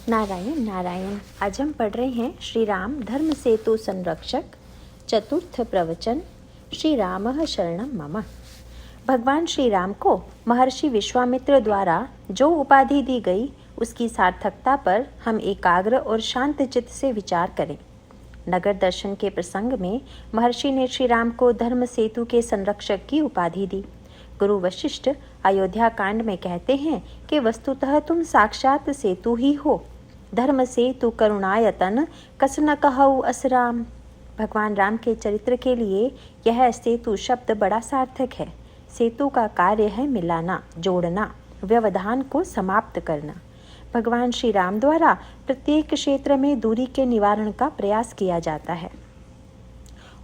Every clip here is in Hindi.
नारायण नारायण। आज हम पढ़ रहे हैं श्री राम धर्म सेतु संरक्षक, चतुर्थ प्रवचन। श्री रामः शरणं मम। भगवान श्री राम को महर्षि विश्वामित्र द्वारा जो उपाधि दी गई उसकी सार्थकता पर हम एकाग्र और शांत चित्त से विचार करें। नगर दर्शन के प्रसंग में महर्षि ने श्री राम को धर्म सेतु के संरक्षक की उपाधि दी। गुरु वशिष्ठ अयोध्या कांड में कहते हैं कि वस्तुतः तुम साक्षात सेतु ही हो। धर्म सेतु करुणायतन कस न कहऊ असराम। भगवान राम के चरित्र के लिए यह सेतु शब्द बड़ा सार्थक है। सेतु का कार्य है मिलाना, जोड़ना, व्यवधान को समाप्त करना। भगवान श्री राम द्वारा प्रत्येक क्षेत्र में दूरी के निवारण का प्रयास किया जाता है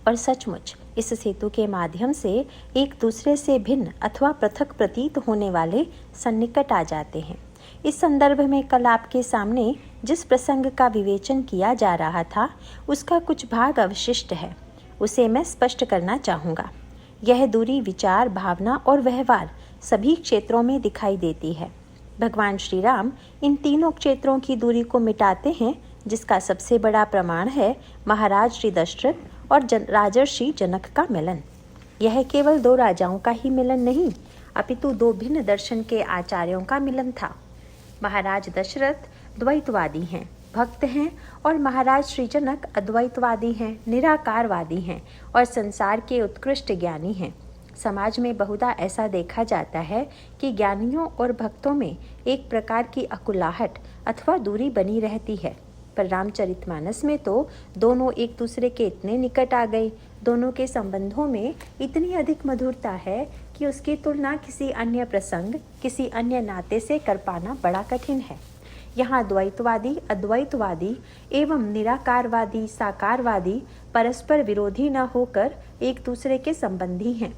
और सचमुच इस सेतु के माध्यम से एक दूसरे से भिन्न अथवा पृथक प्रतीत होने वाले सन्निकट आ जाते हैं। इस संदर्भ में कल आपके सामने जिस प्रसंग का विवेचन किया जा रहा था उसका कुछ भाग अवशिष्ट है, उसे मैं स्पष्ट करना चाहूँगा। यह दूरी विचार, भावना और व्यवहार सभी क्षेत्रों में दिखाई देती है। भगवान श्री राम इन तीनों क्षेत्रों की दूरी को मिटाते हैं, जिसका सबसे बड़ा प्रमाण है महाराज श्री दशरथ और राजर्षि जनक का मिलन। यह केवल दो राजाओं का ही मिलन नहीं, अपितु दो भिन्न दर्शन के आचार्यों का मिलन था। महाराज दशरथ द्वैतवादी हैं, भक्त हैं, और महाराज श्री जनक अद्वैतवादी हैं, निराकारवादी हैं और संसार के उत्कृष्ट ज्ञानी हैं। समाज में बहुधा ऐसा देखा जाता है कि ज्ञानियों और भक्तों में एक प्रकार की अकुलाहट अथवा दूरी बनी रहती है, पर रामचरितमानस में तो दोनों एक दूसरे के इतने निकट आ गए, दोनों के संबंधों में इतनी अधिक मधुरता है कि उसकी तुलना किसी अन्य प्रसंग, किसी अन्य नाते से कर पाना बड़ा कठिन है। यहाँ द्वैतवादी, अद्वैतवादी एवं निराकारवादी, साकारवादी परस्पर विरोधी न होकर एक दूसरे के संबंधी हैं।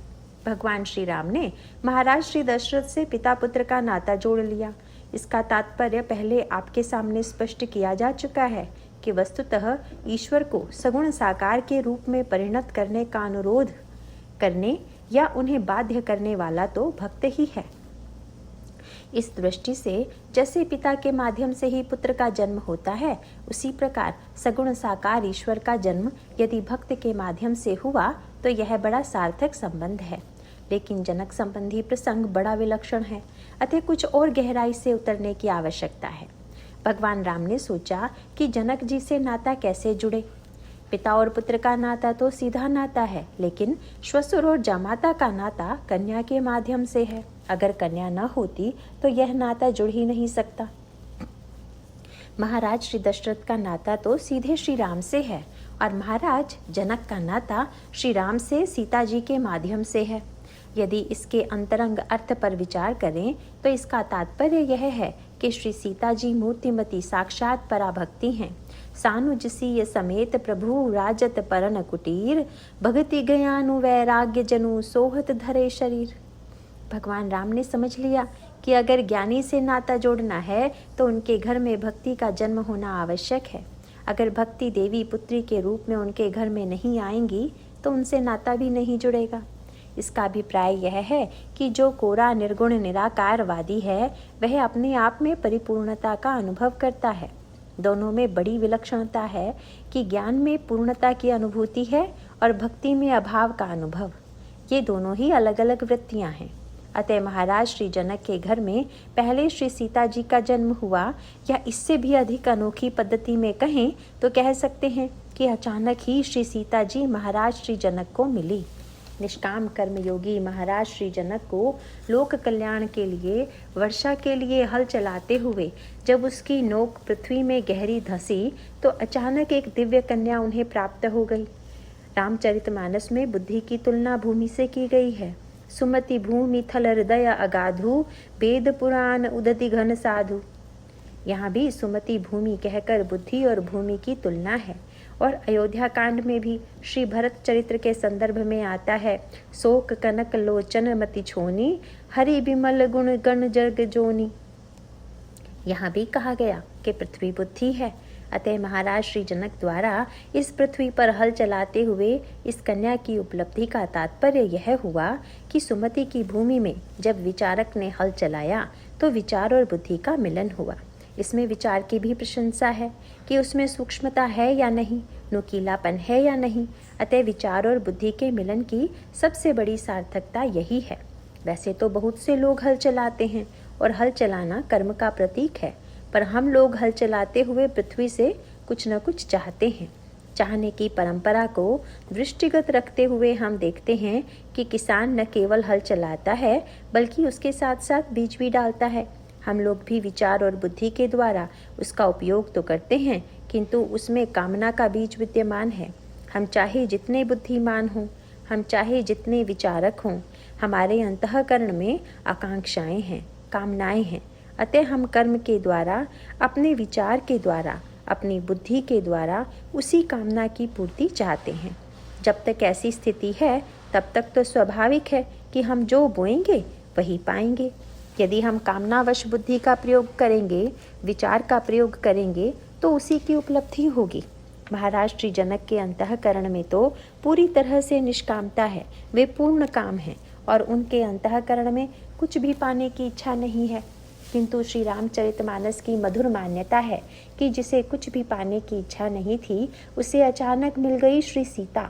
भगवान श्री राम ने महाराज श्री दशरथ से पिता पुत्र का नाता जोड़ लिया। इसका तात्पर्य पहले आपके सामने स्पष्ट किया जा चुका है कि वस्तुतः ईश्वर को सगुण साकार के रूप में परिणत करने का अनुरोध करने या उन्हें बाध्य करने वाला तो भक्त ही है। इस दृष्टि से जैसे पिता के माध्यम से ही पुत्र का जन्म होता है, उसी प्रकार सगुण साकार ईश्वर का जन्म यदि भक्त के माध्यम से हुआ तो यह बड़ा सार्थक संबंध है। लेकिन जनक संबंधी प्रसंग बड़ा विलक्षण है, अतः कुछ और गहराई से उतरने की आवश्यकता है। भगवान राम ने सोचा कि जनक जी से नाता कैसे जुड़े। पिता और पुत्र का नाता तो सीधा नाता है, लेकिन श्वशुर और जामाता का नाता कन्या के माध्यम से है। अगर कन्या न होती तो यह नाता जुड़ ही नहीं सकता। महाराज श्री दशरथ का नाता तो सीधे श्री राम से है और महाराज जनक का नाता श्री राम से सीता जी के माध्यम से है। यदि इसके अंतरंग अर्थ पर विचार करें तो इसका तात्पर्य यह है कि श्री सीता जी मूर्तिमती साक्षात पराभक्ति हैं। सानुजसीय समेत प्रभु राजत परन कुटीर, भगति गयानु वैराग्य जनु सोहत धरे शरीर। भगवान राम ने समझ लिया कि अगर ज्ञानी से नाता जोड़ना है तो उनके घर में भक्ति का जन्म होना आवश्यक है। अगर भक्ति देवी पुत्री के रूप में उनके घर में नहीं आएंगी तो उनसे नाता भी नहीं जुड़ेगा। इसका अभिप्राय यह है कि जो कोरा निर्गुण निराकारवादी है वह अपने आप में परिपूर्णता का अनुभव करता है। दोनों में बड़ी विलक्षणता है कि ज्ञान में पूर्णता की अनुभूति है और भक्ति में अभाव का अनुभव। ये दोनों ही अलग अलग वृत्तियां हैं। अतः महाराज श्री जनक के घर में पहले श्री सीता जी का जन्म हुआ, या इससे भी अधिक अनोखी पद्धति में कहें तो कह सकते हैं कि अचानक ही श्री सीता जी महाराज श्री जनक को मिली। निष्काम कर्मयोगी महाराज श्री जनक को लोक कल्याण के लिए, वर्षा के लिए हल चलाते हुए जब उसकी नोक पृथ्वी में गहरी धंसी तो अचानक एक दिव्य कन्या उन्हें प्राप्त हो गई। रामचरितमानस में बुद्धि की तुलना भूमि से की गई है। सुमति भूमि थल हृदय अगाधु, वेद पुराण उदति घन साधु। यहाँ भी सुमति भूमि कहकर बुद्धि और भूमि की तुलना है। और अयोध्या कांड में भी श्री भरत चरित्र के संदर्भ में आता है, शोक कनक लोचन मति छोनी, हरि बिमल गुण गण जग जोनी। यहाँ भी कहा गया कि पृथ्वी बुद्धि है, अतः महाराज श्री जनक द्वारा इस पृथ्वी पर हल चलाते हुए इस कन्या की उपलब्धि का तात्पर्य यह हुआ कि सुमति की भूमि में जब विचारक ने हल चलाया तो विचार और बुद्धि का मिलन हुआ। इसमें विचार की भी प्रशंसा है कि उसमें सूक्ष्मता है या नहीं, नुकीलापन है या नहीं। अतः विचार और बुद्धि के मिलन की सबसे बड़ी सार्थकता यही है। वैसे तो बहुत से लोग हल चलाते हैं और हल चलाना कर्म का प्रतीक है, पर हम लोग हल चलाते हुए पृथ्वी से कुछ न कुछ चाहते हैं। चाहने की परंपरा को दृष्टिगत रखते हुए हम देखते हैं कि किसान न केवल हल चलाता है बल्कि उसके साथ साथ बीज भी डालता है। हम लोग भी विचार और बुद्धि के द्वारा उसका उपयोग तो करते हैं, किंतु उसमें कामना का बीज विद्यमान है। हम चाहे जितने बुद्धिमान हों, हम चाहे जितने विचारक हों, हमारे अंतःकरण में आकांक्षाएं हैं, कामनाएं हैं। अतः हम कर्म के द्वारा, अपने विचार के द्वारा, अपनी बुद्धि के द्वारा उसी कामना की पूर्ति चाहते हैं। जब तक ऐसी स्थिति है तब तक तो स्वाभाविक है कि हम जो बोएंगे वही पाएंगे। यदि हम कामनावश बुद्धि का प्रयोग करेंगे, विचार का प्रयोग करेंगे, तो उसी की उपलब्धि होगी। महाराज श्री जनक के अंतःकरण में तो पूरी तरह से निष्कामता है, वे पूर्ण काम हैं और उनके अंतःकरण में कुछ भी पाने की इच्छा नहीं है। किंतु श्री रामचरितमानस की मधुर मान्यता है कि जिसे कुछ भी पाने की इच्छा नहीं थी, उसे अचानक मिल गई श्री सीता।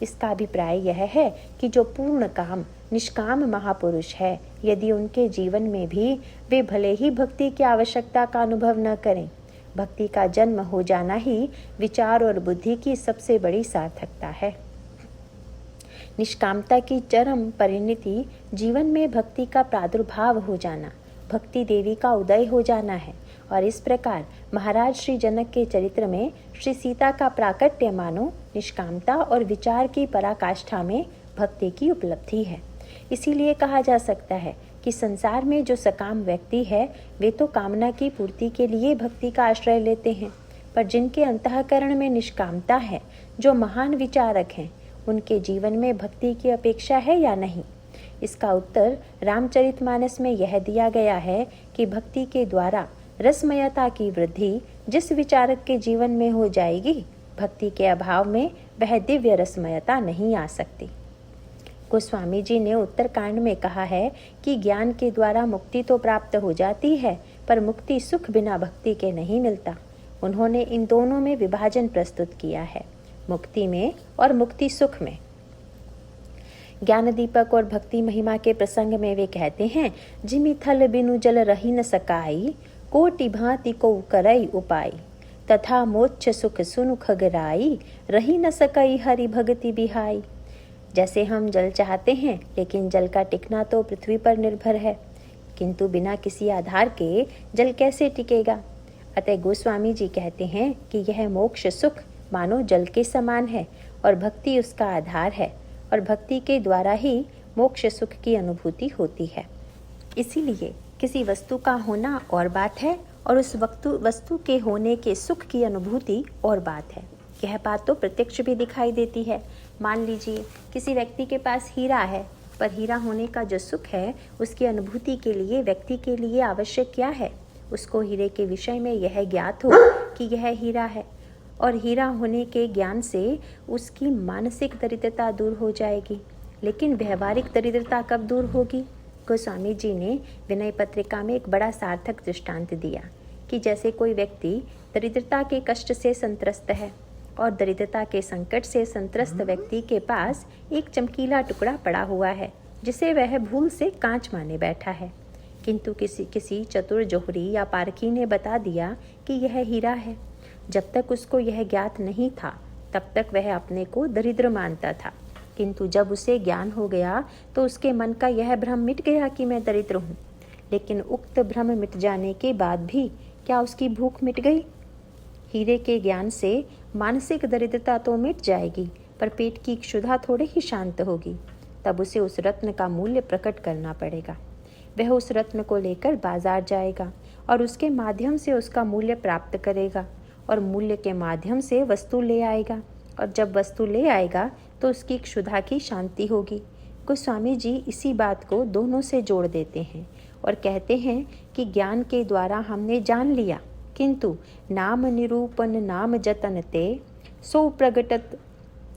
इसका अभिप्राय यह है कि जो पूर्ण काम, निष्काम महापुरुष है, यदि उनके जीवन में भी वे भले ही भक्ति की आवश्यकता का अनुभव न करें, भक्ति का जन्म हो जाना ही विचार और बुद्धि की सबसे बड़ी सार्थकता है। निष्कामता की चरम परिणति जीवन में भक्ति का प्रादुर्भाव हो जाना, भक्ति देवी का उदय हो जाना है। और इस प्रकार महाराज श्री जनक के चरित्र में श्री सीता का प्राकट्य मानो निष्कामता और विचार की पराकाष्ठा में भक्ति की उपलब्धि है। इसीलिए कहा जा सकता है कि संसार में जो सकाम व्यक्ति है, वे तो कामना की पूर्ति के लिए भक्ति का आश्रय लेते हैं, पर जिनके अंतःकरण में निष्कामता है, जो महान विचारक हैं, उनके जीवन में भक्ति की अपेक्षा है या नहीं? इसका उत्तर रामचरितमानस में यह दिया गया है कि भक्ति के द्वारा रसमयता की वृद्धि जिस विचारक के जीवन में हो जाएगी, भक्ति के अभाव में वह दिव्य रसमयता नहीं आ सकती। गोस्वामी जी ने उत्तरकांड में कहा है कि ज्ञान के द्वारा मुक्ति तो प्राप्त हो जाती है, पर मुक्ति सुख बिना भक्ति के नहीं मिलता। उन्होंने इन दोनों में विभाजन प्रस्तुत किया है, मुक्ति में और मुक्ति सुख में। ज्ञान दीपक और भक्ति महिमा के प्रसंग में वे कहते हैं, जिमि थल बिनु जल रही न सकाई, कोटि भांति को करई उपाय, तथा मोक्ष सुख सुनु खगराई, रही न सकई हरि भगति बिहाई। जैसे हम जल चाहते हैं, लेकिन जल का टिकना तो पृथ्वी पर निर्भर है, किंतु बिना किसी आधार के जल कैसे टिकेगा? अतः गोस्वामी जी कहते हैं कि यह मोक्ष सुख मानो जल के समान है और भक्ति उसका आधार है, और भक्ति के द्वारा ही मोक्ष सुख की अनुभूति होती है। इसीलिए किसी वस्तु का होना और बात है और उस वस्तु के होने के सुख की अनुभूति और बात है। यह बात तो प्रत्यक्ष भी दिखाई देती है। मान लीजिए किसी व्यक्ति के पास हीरा है, पर हीरा होने का जो सुख है, उसकी अनुभूति के लिए व्यक्ति के लिए आवश्यक क्या है? उसको हीरे के विषय में यह ज्ञात हो कि यह हीरा है, और हीरा होने के ज्ञान से उसकी मानसिक दरिद्रता दूर हो जाएगी। लेकिन व्यवहारिक दरिद्रता कब दूर होगी? गोस्वामी जी ने विनय पत्रिका में एक बड़ा सार्थक दृष्टांत दिया कि जैसे कोई व्यक्ति दरिद्रता के कष्ट से संत्रस्त है और दरिद्रता के संकट से संत्रस्त व्यक्ति के पास एक चमकीला टुकड़ा पड़ा हुआ है, जिसे वह भूल से कांच माने बैठा है, किंतु किसी चतुर जोहरी या पारखी ने बता दिया कि यह हीरा है। जब तक उसको यह ज्ञात नहीं था, तब तक वह अपने को दरिद्र मानता था, किंतु जब उसे ज्ञान हो गया तो उसके मन का यह भ्रम मिट गया कि मैं दरिद्र हूँ। लेकिन उक्त भ्रम मिट जाने के बाद भी क्या उसकी भूख मिट गई? हीरे के ज्ञान से मानसिक दरिद्रता तो मिट जाएगी, पर पेट की क्षुधा थोड़े ही शांत होगी। तब उसे उस रत्न का मूल्य प्रकट करना पड़ेगा। वह उस रत्न को लेकर बाजार जाएगा और उसके माध्यम से उसका मूल्य प्राप्त करेगा, और मूल्य के माध्यम से वस्तु ले आएगा, और जब वस्तु ले आएगा तो उसकी क्षुधा की शांति होगी। गोस्वामी जी इसी बात को दोनों से जोड़ देते हैं और कहते हैं कि ज्ञान के द्वारा हमने जान लिया, किंतु नाम निरूपण नाम जतन ते सो प्रगटत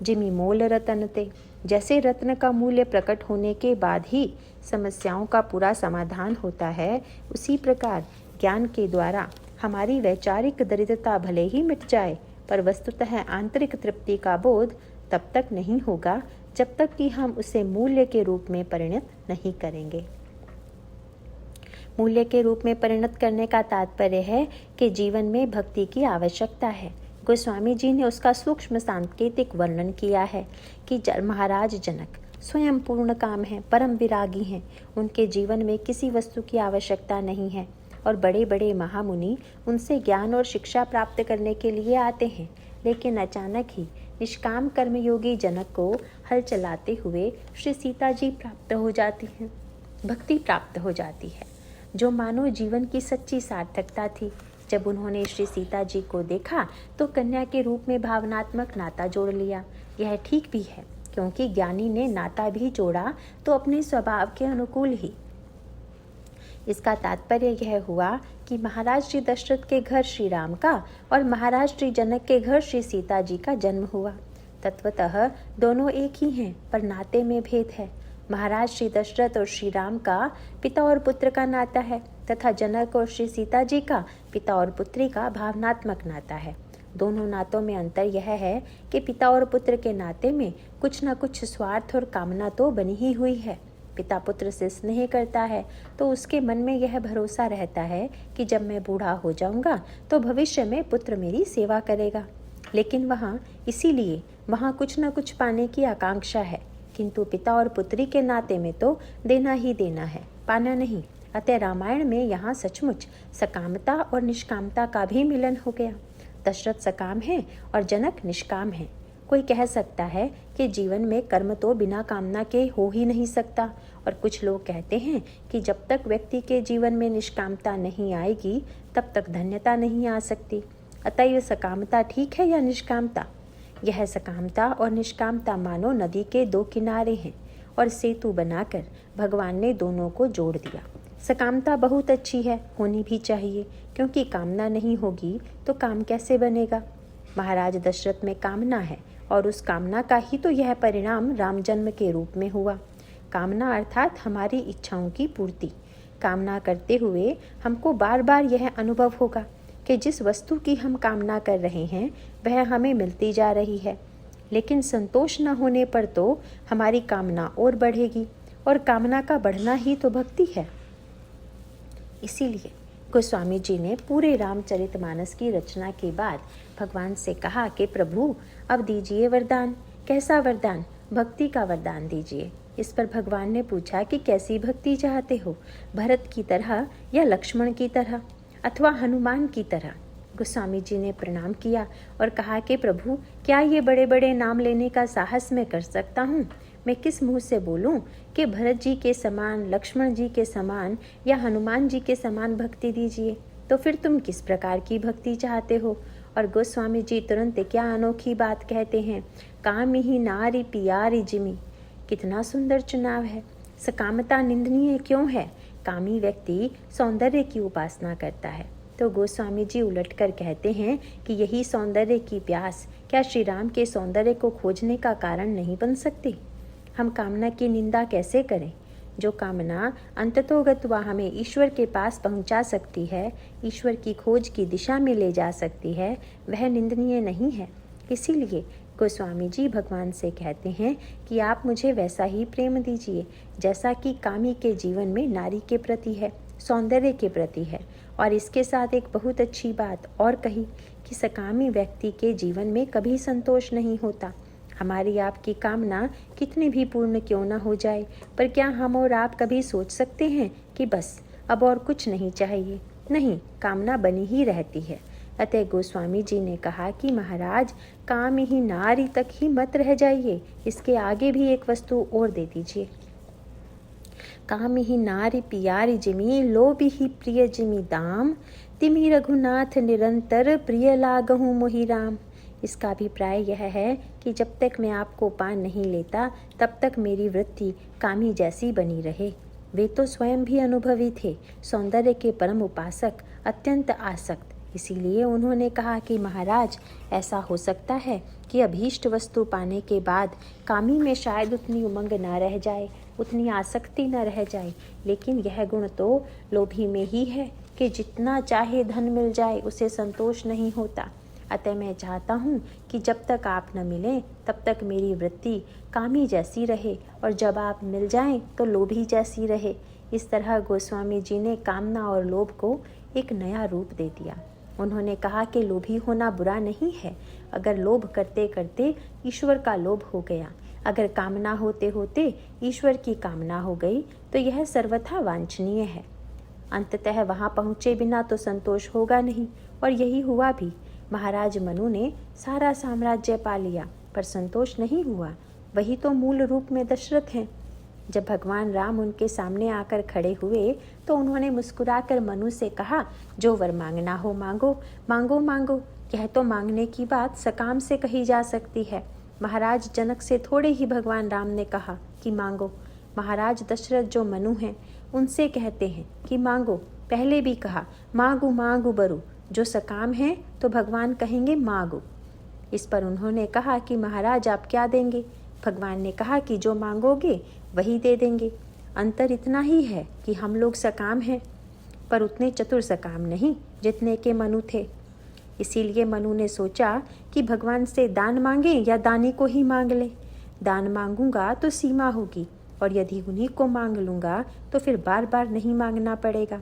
जिमि मोल रतन ते। जैसे रत्न का मूल्य प्रकट होने के बाद ही समस्याओं का पूरा समाधान होता है, उसी प्रकार ज्ञान के द्वारा हमारी वैचारिक दरिद्रता भले ही मिट जाए, पर वस्तुतः आंतरिक तृप्ति का बोध तब तक नहीं होगा जब तक कि हम उसे मूल्य के रूप में परिणत नहीं करेंगे। मूल्य के रूप में परिणत करने का तात्पर्य है कि जीवन में भक्ति की आवश्यकता है। गोस्वामी जी ने उसका सूक्ष्म सांकेतिक वर्णन किया है कि महाराज जनक स्वयं पूर्ण काम है, परम विरागी हैं। उनके जीवन में किसी वस्तु की आवश्यकता नहीं है और बड़े बड़े महामुनि उनसे ज्ञान और शिक्षा प्राप्त करने के लिए आते हैं। लेकिन अचानक ही निष्काम कर्मयोगी जनक को हल चलाते हुए श्री सीता जी प्राप्त हो जाती हैं, भक्ति प्राप्त हो जाती है, जो मानव जीवन की सच्ची सार्थकता थी। जब उन्होंने श्री सीता जी को देखा तो कन्या के रूप में भावनात्मक नाता जोड़ लिया। यह ठीक भी है, क्योंकि ज्ञानी ने नाता भी जोड़ा तो अपने स्वभाव के अनुकूल ही। इसका तात्पर्य यह हुआ कि महाराज श्री दशरथ के घर श्री राम का और महाराज श्री जनक के घर श्री सीता जी का जन्म हुआ। तत्वतः दोनों एक ही हैं, पर नाते में भेद है। महाराज श्री दशरथ और श्री राम का पिता और पुत्र का नाता है तथा जनक और श्री सीता जी का पिता और पुत्री का भावनात्मक नाता है। दोनों नातों में अंतर यह है कि पिता और पुत्र के नाते में कुछ न कुछ स्वार्थ और कामना तो बनी ही हुई है। पिता पुत्र से स्नेह करता है तो उसके मन में यह भरोसा रहता है कि जब मैं बूढ़ा हो जाऊंगा तो भविष्य में पुत्र मेरी सेवा करेगा। लेकिन इसीलिए वहाँ कुछ न कुछ पाने की आकांक्षा है, किंतु पिता और पुत्री के नाते में तो देना ही देना है, पाना नहीं। अतः रामायण में यहाँ सचमुच सकामता और निष्कामता का भी मिलन हो गया। दशरथ सकाम है और जनक निष्काम है। कोई कह सकता है कि जीवन में कर्म तो बिना कामना के हो ही नहीं सकता, और कुछ लोग कहते हैं कि जब तक व्यक्ति के जीवन में निष्कामता नहीं आएगी तब तक धन्यता नहीं आ सकती। अतः यह सकामता ठीक है या निष्कामता? यह सकामता और निष्कामता मानो नदी के दो किनारे हैं और सेतु बनाकर भगवान ने दोनों को जोड़ दिया। सकामता बहुत अच्छी है, होनी भी चाहिए, क्योंकि कामना नहीं होगी तो काम कैसे बनेगा। महाराज दशरथ में कामना है और उस कामना का ही तो यह परिणाम राम जन्म के रूप में हुआ। कामना अर्थात हमारी इच्छाओं की पूर्ति। कामना करते हुए हमको बार बार यह अनुभव होगा कि जिस वस्तु की हम कामना कर रहे हैं वह हमें मिलती जा रही है, लेकिन संतोष न होने पर तो हमारी कामना और बढ़ेगी, और कामना का बढ़ना ही तो भक्ति है। इसीलिए गोस्वामी जी ने पूरे रामचरितमानस की रचना के बाद भगवान से कहा कि प्रभु अब दीजिए वरदान। कैसा वरदान? भक्ति का वरदान दीजिए। इस पर भगवान ने पूछा कि कैसी भक्ति चाहते हो, भरत की तरह या लक्ष्मण की तरह अथवा हनुमान की तरह? गोस्वामी जी ने प्रणाम किया और कहा कि प्रभु क्या ये बड़े बड़े नाम लेने का साहस मैं कर सकता हूँ? मैं किस मुंह से बोलूं कि भरत जी के समान, लक्ष्मण जी के समान या हनुमान जी के समान भक्ति दीजिए? तो फिर तुम किस प्रकार की भक्ति चाहते हो? और गोस्वामी जी तुरंत क्या अनोखी बात कहते हैं, कामी ही नारी पियारी जिमी। कितना सुंदर चुनाव है। सकामता निंदनीय क्यों है? कामी व्यक्ति सौंदर्य की उपासना करता है, तो गोस्वामी जी उलटकर कहते हैं कि यही सौंदर्य की प्यास क्या श्री राम के सौंदर्य को खोजने का कारण नहीं बन सकती? हम कामना की निंदा कैसे करें? जो कामना अंततोगत्वा हमें ईश्वर के पास पहुंचा सकती है, ईश्वर की खोज की दिशा में ले जा सकती है, वह निंदनीय नहीं है। इसीलिए गोस्वामी जी भगवान से कहते हैं कि आप मुझे वैसा ही प्रेम दीजिए जैसा कि कामी के जीवन में नारी के प्रति है, सौंदर्य के प्रति है। और इसके साथ एक बहुत अच्छी बात और कही कि सकामी व्यक्ति के जीवन में कभी संतोष नहीं होता। हमारी आपकी कामना कितनी भी पूर्ण क्यों न हो जाए, पर क्या हम और आप कभी सोच सकते हैं कि बस अब और कुछ नहीं चाहिए? नहीं, कामना बनी ही रहती है। अतः गोस्वामी जी ने कहा कि महाराज काम ही नारी तक ही मत रह जाइए, इसके आगे भी एक वस्तु और दे दीजिए। काम ही नारी पियारी जिमी, लोभ ही प्रिय जिमी दाम, तिमी रघुनाथ निरंतर प्रिय लागहूँ मोहि राम। इसका अभिप्राय यह है कि जब तक मैं आपको पा नहीं लेता तब तक मेरी वृत्ति कामी जैसी बनी रहे। वे तो स्वयं भी अनुभवी थे, सौंदर्य के परम उपासक, अत्यंत आसक्त। इसीलिए उन्होंने कहा कि महाराज ऐसा हो सकता है कि अभीष्ट वस्तु पाने के बाद कामी में शायद उतनी उमंग न रह जाए, उतनी आसक्ति न रह जाए, लेकिन यह गुण तो लोभी में ही है कि जितना चाहे धन मिल जाए उसे संतोष नहीं होता। अतः मैं चाहता हूँ कि जब तक आप न मिलें तब तक मेरी वृत्ति कामी जैसी रहे और जब आप मिल जाएं तो लोभी जैसी रहे। इस तरह गोस्वामी जी ने कामना और लोभ को एक नया रूप दे दिया। उन्होंने कहा कि लोभी होना बुरा नहीं है। अगर लोभ करते करते ईश्वर का लोभ हो गया, अगर कामना होते होते ईश्वर की कामना हो गई तो यह सर्वथा वांछनीय है। अंततः वहाँ पहुँचे बिना तो संतोष होगा नहीं, और यही हुआ भी। महाराज मनु ने सारा साम्राज्य पा लिया पर संतोष नहीं हुआ। वही तो मूल रूप में दशरथ हैं। जब भगवान राम उनके सामने आकर खड़े हुए तो उन्होंने मुस्कुराकर मनु से कहा, जो वर मांगना हो मांगो, मांगो मांगो। यह तो मांगने की बात सकाम से कही जा सकती है। महाराज जनक से थोड़े ही भगवान राम ने कहा कि मांगो। महाराज दशरथ जो मनु हैं उनसे कहते हैं कि मांगो। पहले भी कहा मांगू मांगू बरु। जो सकाम है तो भगवान कहेंगे मांगो। इस पर उन्होंने कहा कि महाराज आप क्या देंगे? भगवान ने कहा कि जो मांगोगे वही दे देंगे। अंतर इतना ही है कि हम लोग सकाम हैं पर उतने चतुर सकाम नहीं जितने के मनु थे। इसीलिए मनु ने सोचा कि भगवान से दान मांगे या दानी को ही मांग ले। दान मांगूंगा तो सीमा होगी और यदि उन्हीं को मांग लूँगा तो फिर बार बार नहीं मांगना पड़ेगा।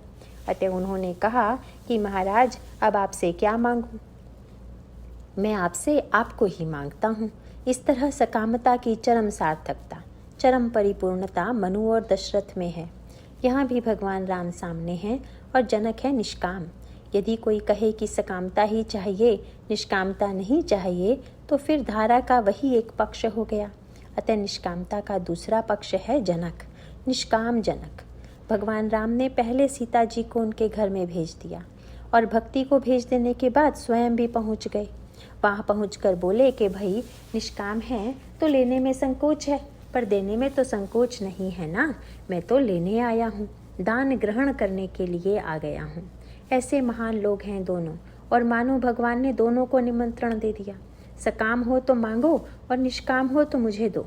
अतः उन्होंने कहा कि महाराज अब आपसे क्या मांगूं? मैं आपसे आपको ही मांगता हूँ। इस तरह सकामता की चरम सार्थकता, चरम परिपूर्णता मनु और दशरथ में है। यहाँ भी भगवान राम सामने हैं और जनक है निष्काम। यदि कोई कहे कि सकामता ही चाहिए, निष्कामता नहीं चाहिए, तो फिर धारा का वही एक पक्ष हो गया। अतः निष्कामता का दूसरा पक्ष है जनक, निष्काम जनक। भगवान राम ने पहले सीता जी को उनके घर में भेज दिया और भक्ति को भेज देने के बाद स्वयं भी पहुंच गए। वहाँ पहुंचकर बोले कि भाई निष्काम है तो लेने में संकोच है, पर देने में तो संकोच नहीं है ना। मैं तो लेने आया हूँ, दान ग्रहण करने के लिए आ गया हूँ। ऐसे महान लोग हैं दोनों, और मानो भगवान ने दोनों को निमंत्रण दे दिया। सकाम हो तो मांगो और निष्काम हो तो मुझे दो।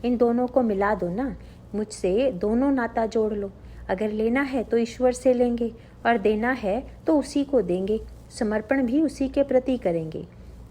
इन दोनों को मिला दो ना, मुझसे दोनों नाता जोड़ लो। अगर लेना है तो ईश्वर से लेंगे और देना है तो उसी को देंगे, समर्पण भी उसी के प्रति करेंगे।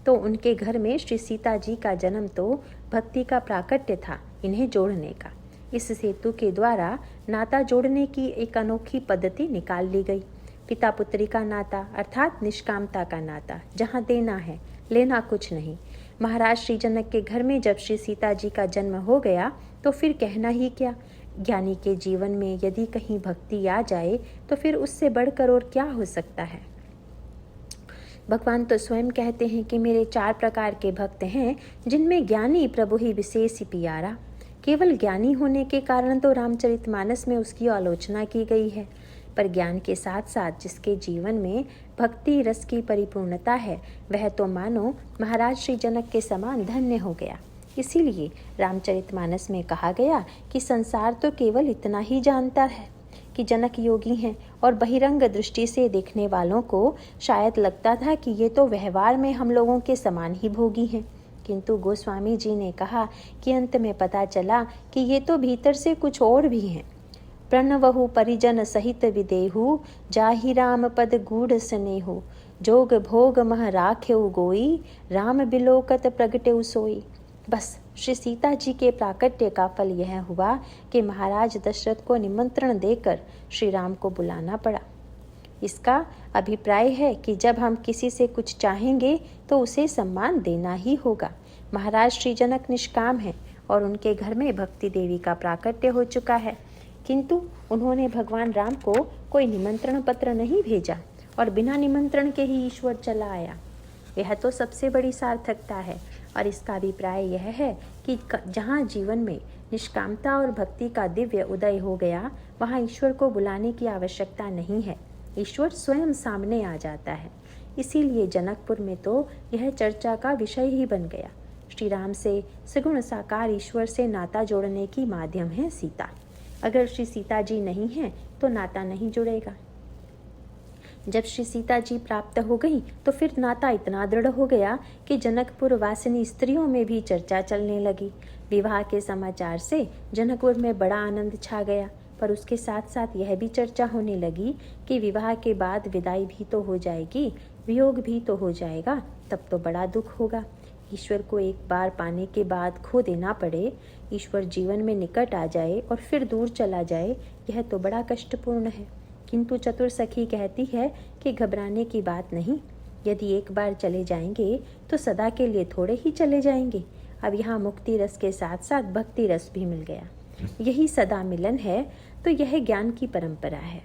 तो उनके घर में श्री सीता जी का जन्म तो भक्ति का प्राकट्य था, इन्हें जोड़ने का। इस सेतु के द्वारा नाता जोड़ने की एक अनोखी पद्धति निकाल ली गई। पिता पुत्री का नाता अर्थात निष्कामता का नाता, जहाँ देना है, लेना कुछ नहीं। महाराज श्री जनक के घर में जब श्री सीता जी का जन्म हो गया तो फिर कहना ही क्या। ज्ञानी के जीवन में यदि कहीं भक्ति आ जाए तो फिर उससे बढ़कर और क्या हो सकता है। भगवान तो स्वयं कहते हैं कि मेरे 4 प्रकार के भक्त हैं, जिनमें ज्ञानी प्रभु ही विशेष प्यारा। केवल ज्ञानी होने के कारण तो रामचरितमानस में उसकी आलोचना की गई है, पर ज्ञान के साथ साथ जिसके जीवन में भक्ति रस की परिपूर्णता है, वह तो मानो महाराज श्री जनक के समान धन्य हो गया। इसीलिए रामचरितमानस में कहा गया कि संसार तो केवल इतना ही जानता है कि जनक योगी हैं, और बहिरंग दृष्टि से देखने वालों को शायद लगता था कि ये तो व्यवहार में हम लोगों के समान ही भोगी हैं। किंतु गोस्वामी जी ने कहा कि अंत में पता चला कि ये तो भीतर से कुछ और भी हैं। प्रणवहु परिजन सहित विदेहु, जाहि राम पद गूढ़ स्नेहु, जोग भोग मह राख्यउ गोई, राम बिलोकत प्रगटेउ सोई। बस श्री सीता जी के प्राकट्य का फल यह हुआ कि महाराज दशरथ को निमंत्रण देकर श्री राम को बुलाना पड़ा। इसका अभिप्राय है कि जब हम किसी से कुछ चाहेंगे तो उसे सम्मान देना ही होगा। महाराज श्री जनक निष्काम हैं और उनके घर में भक्ति देवी का प्राकट्य हो चुका है, किंतु उन्होंने भगवान राम को कोई निमंत्रण पत्र नहीं भेजा और बिना निमंत्रण के ही ईश्वर चला आया। यह तो सबसे बड़ी सार्थकता है, और इसका अभिप्राय यह है कि जहाँ जीवन में निष्कामता और भक्ति का दिव्य उदय हो गया, वहाँ ईश्वर को बुलाने की आवश्यकता नहीं है, ईश्वर स्वयं सामने आ जाता है। इसीलिए जनकपुर में तो यह चर्चा का विषय ही बन गया। श्री राम से सगुण साकार ईश्वर से नाता जोड़ने की माध्यम है सीता। अगर श्री सीता जी नहीं हैं तो नाता नहीं जुड़ेगा। जब श्री सीता जी प्राप्त हो गई तो फिर नाता इतना दृढ़ हो गया कि जनकपुर वासिनी स्त्रियों में भी चर्चा चलने लगी। विवाह के समाचार से जनकपुर में बड़ा आनंद छा गया। पर उसके साथ साथ यह भी चर्चा होने लगी कि विवाह के बाद विदाई भी तो हो जाएगी, वियोग भी तो हो जाएगा, तब तो बड़ा दुख होगा। ईश्वर को एक बार पाने के बाद खो देना पड़े, ईश्वर जीवन में निकट आ जाए और फिर दूर चला जाए, यह तो बड़ा कष्टपूर्ण है। किंतु चतुर सखी कहती है कि घबराने की बात नहीं, यदि एक बार चले जाएंगे तो सदा के लिए थोड़े ही चले जाएंगे। अब यहाँ मुक्ति रस के साथ साथ भक्ति रस भी मिल गया, यही सदा मिलन है, तो यह ज्ञान की परंपरा है।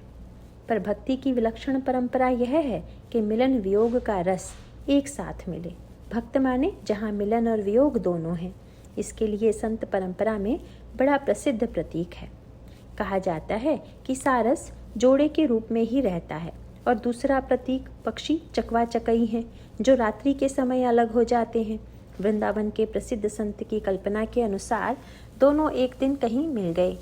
पर भक्ति की विलक्षण परंपरा यह है कि मिलन वियोग का रस एक साथ मिले। भक्त माने जहाँ मिलन और वियोग दोनों हैं। इसके लिए संत परंपरा में बड़ा प्रसिद्ध प्रतीक है। कहा जाता है कि सारस जोड़े के रूप में ही रहता है, और दूसरा प्रतीक पक्षी चकवा चकई हैं, जो रात्रि के समय अलग हो जाते हैं। वृंदावन के प्रसिद्ध संत की कल्पना के अनुसार दोनों एक दिन कहीं मिल गए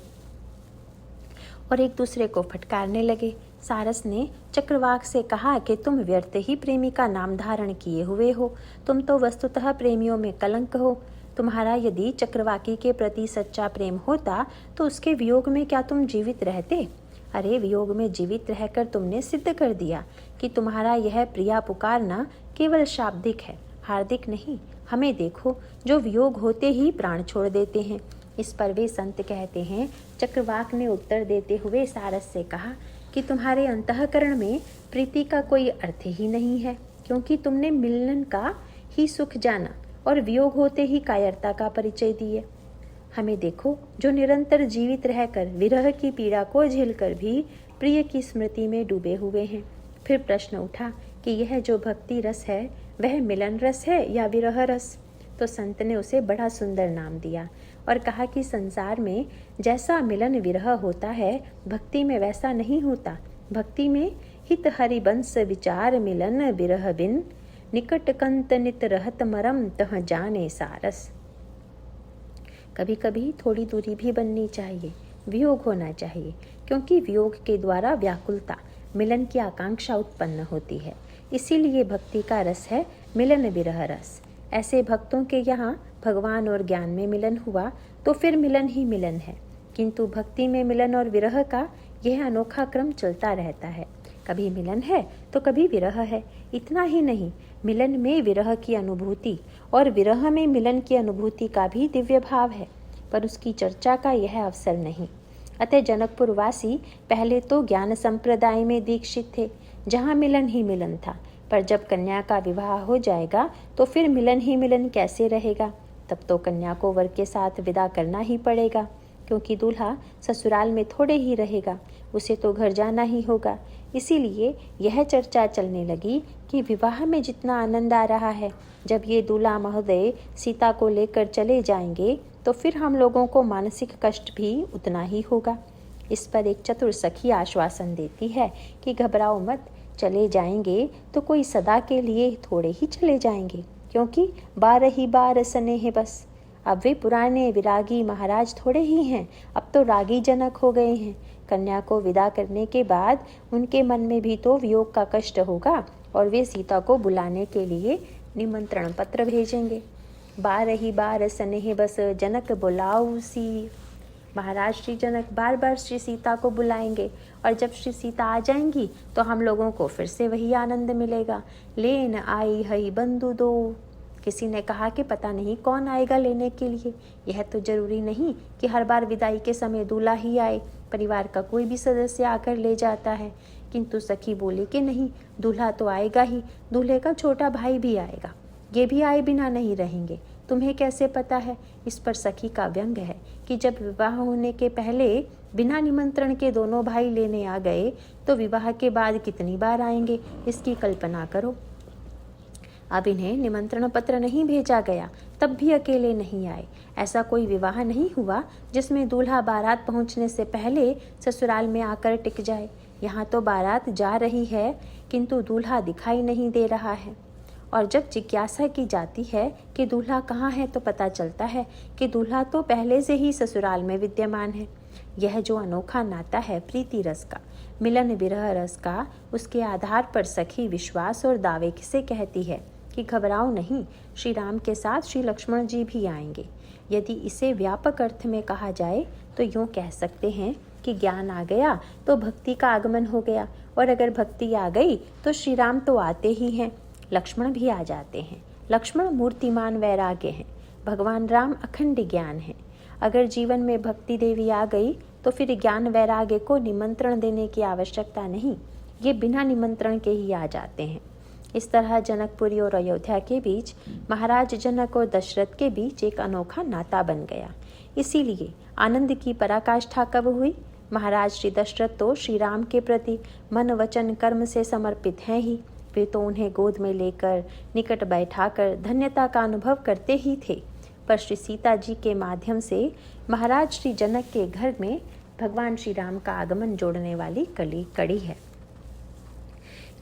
और एक दूसरे को फटकारने लगे। सारस ने चक्रवाक से कहा कि तुम व्यर्थ ही प्रेमी का नाम धारण किए हुए हो, तुम तो वस्तुतः प्रेमियों में कलंक हो। तुम्हारा यदि चक्रवाकी के प्रति सच्चा प्रेम होता तो उसके वियोग में क्या तुम जीवित रहते? अरे वियोग में जीवित रहकर तुमने सिद्ध कर दिया कि तुम्हारा यह प्रिया पुकारना केवल शाब्दिक है, हार्दिक नहीं। हमें देखो, जो वियोग होते ही प्राण छोड़ देते हैं। इस पर वे संत कहते हैं, चक्रवाक ने उत्तर देते हुए सारस से कहा कि तुम्हारे अंतःकरण में प्रीति का कोई अर्थ ही नहीं है, क्योंकि तुमने मिलन का ही सुख जाना और वियोग होते ही कायरता का परिचय दिए। हमें देखो, जो निरंतर जीवित रहकर विरह की पीड़ा को झेलकर भी प्रिय की स्मृति में डूबे हुए हैं। फिर प्रश्न उठा कि यह जो भक्ति रस है वह मिलन रस है या विरह रस? तो संत ने उसे बड़ा सुंदर नाम दिया और कहा कि संसार में जैसा मिलन विरह होता है, भक्ति में वैसा नहीं होता। भक्ति में हित हरिबंस विचार मिलन विरह बिन, निकट कंत नित रहत मरम तह जाने सारस। कभी कभी थोड़ी दूरी भी बननी चाहिए, वियोग होना चाहिए, क्योंकि वियोग के द्वारा व्याकुलता, मिलन की आकांक्षा उत्पन्न होती है। इसीलिए भक्ति का रस है मिलन विरह रस। ऐसे भक्तों के यहाँ भगवान और ज्ञान में मिलन हुआ तो फिर मिलन ही मिलन है, किंतु भक्ति में मिलन और विरह का यह अनोखा क्रम चलता रहता है। कभी मिलन है तो कभी विरह है। इतना ही नहीं, मिलन में विरह की अनुभूति और विरह में मिलन की अनुभूति का भी दिव्य भाव है, पर उसकी चर्चा का यह अवसर नहीं। अतः जनकपुर वासी पहले तो ज्ञान संप्रदाय में दीक्षित थे, जहाँ मिलन ही मिलन था, पर जब कन्या का विवाह हो जाएगा तो फिर मिलन ही मिलन कैसे रहेगा? तब तो कन्या को वर के साथ विदा करना ही पड़ेगा, क्योंकि दूल्हा ससुराल में थोड़े ही रहेगा, उसे तो घर जाना ही होगा। इसीलिए यह चर्चा चलने लगी कि विवाह में जितना आनंद आ रहा है, जब ये दूल्हा महोदय सीता को लेकर चले जाएंगे तो फिर हम लोगों को मानसिक कष्ट भी उतना ही होगा। इस पर एक चतुर सखी आश्वासन देती है कि घबराओ मत, चले जाएंगे तो कोई सदा के लिए थोड़े ही चले जाएंगे, क्योंकि 12 ही बार स्नेह बस। अब वे पुराने विरागी महाराज थोड़े ही हैं, अब तो रागी जनक हो गए हैं। कन्या को विदा करने के बाद उनके मन में भी तो वियोग का कष्ट होगा और वे सीता को बुलाने के लिए निमंत्रण पत्र भेजेंगे। 12 ही बार स्नेह बस जनक बुलाऊ सी। महाराज श्री जनक बार बार श्री सीता को बुलाएंगे, और जब श्री सीता आ जाएंगी तो हम लोगों को फिर से वही आनंद मिलेगा। लेन आई हई बंधु दो। किसी ने कहा कि पता नहीं कौन आएगा लेने के लिए। यह तो जरूरी नहीं कि हर बार विदाई के समय दूल्हा ही आए, परिवार का कोई भी सदस्य आकर ले जाता है। किंतु सखी बोली कि नहीं, दूल्हा तो आएगा ही, दूल्हे का छोटा भाई भी आएगा, ये भी आए बिना नहीं रहेंगे। तुम्हें कैसे पता है? इस पर सखी का व्यंग है कि जब विवाह होने के पहले बिना निमंत्रण के दोनों भाई लेने आ गए तो विवाह के बाद कितनी बार आएंगे, इसकी कल्पना करो। अब इन्हें निमंत्रण पत्र नहीं भेजा गया, तब भी अकेले नहीं आए। ऐसा कोई विवाह नहीं हुआ जिसमें दूल्हा बारात पहुंचने से पहले ससुराल में आकर टिक जाए। यहाँ तो बारात जा रही है किंतु दूल्हा दिखाई नहीं दे रहा है, और जब जिज्ञासा की जाती है कि दूल्हा कहाँ है तो पता चलता है कि दूल्हा तो पहले से ही ससुराल में विद्यमान है। यह जो अनोखा नाता है प्रीति रस का, मिलन विरह रस का, उसके आधार पर सखी विश्वास और दावे से कहती है कि घबराओ नहीं, श्री राम के साथ श्री लक्ष्मण जी भी आएंगे। यदि इसे व्यापक अर्थ में कहा जाए तो यूँ कह सकते हैं कि ज्ञान आ गया तो भक्ति का आगमन हो गया, और अगर भक्ति आ गई तो श्री राम तो आते ही हैं, लक्ष्मण भी आ जाते हैं। लक्ष्मण मूर्तिमान वैराग्य हैं, भगवान राम अखंड ज्ञान हैं। अगर जीवन में भक्ति देवी आ गई तो फिर ज्ञान वैराग्य को निमंत्रण देने की आवश्यकता नहीं, ये बिना निमंत्रण के ही आ जाते हैं। इस तरह जनकपुरी और अयोध्या के बीच, महाराज जनक और दशरथ के बीच एक अनोखा नाता बन गया। इसीलिए आनंद की पराकाष्ठा कब हुई? महाराज श्री दशरथ तो श्री राम के प्रति मन वचन कर्म से समर्पित हैं ही, वे तो उन्हें गोद में लेकर निकट बैठाकर धन्यता का अनुभव करते ही थे। पर श्री सीता जी के माध्यम से महाराज श्री जनक के घर में भगवान श्री राम का आगमन जोड़ने वाली कड़ी है।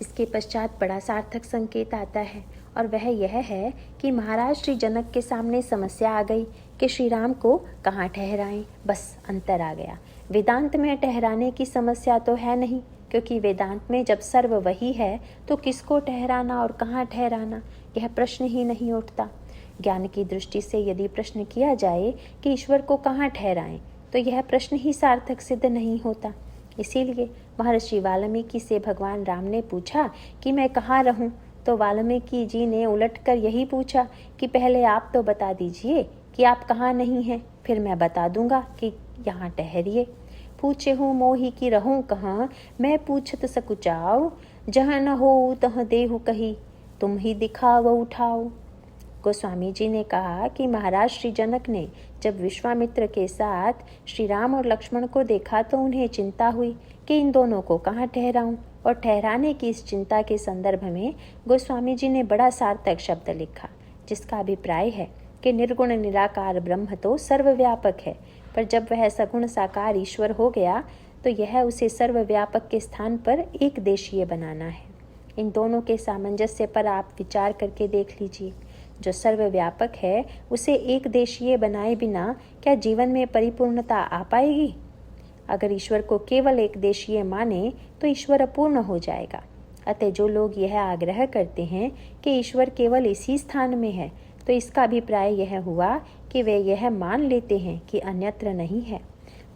इसके पश्चात बड़ा सार्थक संकेत आता है, और वह यह है कि महाराज श्री जनक के सामने समस्या आ गई कि श्री राम को कहाँ ठहराएं। बस अंतर आ गया। वेदांत में ठहराने की समस्या तो है नहीं, क्योंकि वेदांत में जब सर्व वही है तो किसको ठहराना और कहाँ ठहराना, यह प्रश्न ही नहीं उठता। ज्ञान की दृष्टि से यदि प्रश्न किया जाए कि ईश्वर को कहाँ ठहराएं, तो यह प्रश्न ही सार्थक सिद्ध नहीं होता। इसीलिए महर्षि वाल्मीकि से भगवान राम ने पूछा कि मैं कहाँ रहूं, तो वाल्मीकि जी ने उलटकर यही पूछा कि पहले आप तो बता दीजिए कि आप कहाँ नहीं हैं, फिर मैं बता दूंगा कि यहाँ ठहरिए। पूछे हूँ मोही की रहूं कहाँ, मैं पूछत सकुचाओ, जहाँ न हो तह देहु कही, तुम ही दिखाओ उठाओ। गोस्वामी जी ने कहा कि महाराज श्री जनक ने जब विश्वामित्र के साथ श्री राम और लक्ष्मण को देखा तो उन्हें चिंता हुई कि इन दोनों को कहाँ ठहराऊं, और ठहराने की इस चिंता के संदर्भ में गोस्वामी जी ने बड़ा सार्थक शब्द लिखा, जिसका अभिप्राय है कि निर्गुण निराकार ब्रह्म तो सर्वव्यापक है, पर जब वह सगुण साकार ईश्वर हो गया तो यह उसे सर्वव्यापक के स्थान पर एक देशीय बनाना है। इन दोनों के सामंजस्य पर आप विचार करके देख लीजिए। जो सर्वव्यापक है उसे एक देशीय बनाए बिना क्या जीवन में परिपूर्णता आ पाएगी? अगर ईश्वर को केवल एक देशीय माने तो ईश्वर अपूर्ण हो जाएगा। अतः जो लोग यह आग्रह करते हैं कि ईश्वर केवल इसी स्थान में है, तो इसका अभिप्राय यह हुआ कि वे यह मान लेते हैं कि अन्यत्र नहीं है।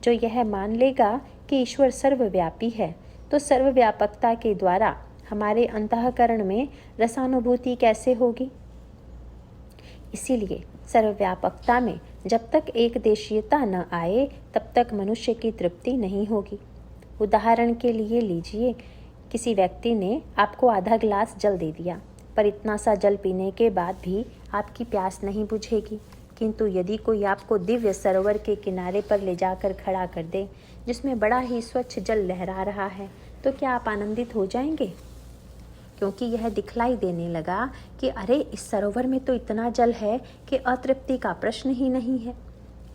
जो यह मान लेगा कि ईश्वर सर्वव्यापी है, तो सर्वव्यापकता के द्वारा हमारे अंतःकरण में रसानुभूति कैसे होगी? इसीलिए सर्वव्यापकता में जब तक एक देशीयता न आए तब तक मनुष्य की तृप्ति नहीं होगी। उदाहरण के लिए लीजिए, किसी व्यक्ति ने आपको आधा गिलास जल दे दिया, पर इतना सा जल पीने के बाद भी आपकी प्यास नहीं बुझेगी। किंतु यदि कोई आपको दिव्य सरोवर के किनारे पर ले जाकर खड़ा कर दे, जिसमें बड़ा ही स्वच्छ जल लहरा रहा है, तो क्या आप आनंदित हो जाएंगे? क्योंकि यह दिखलाई देने लगा कि अरे, इस सरोवर में तो इतना जल है कि अतृप्ति का प्रश्न ही नहीं है।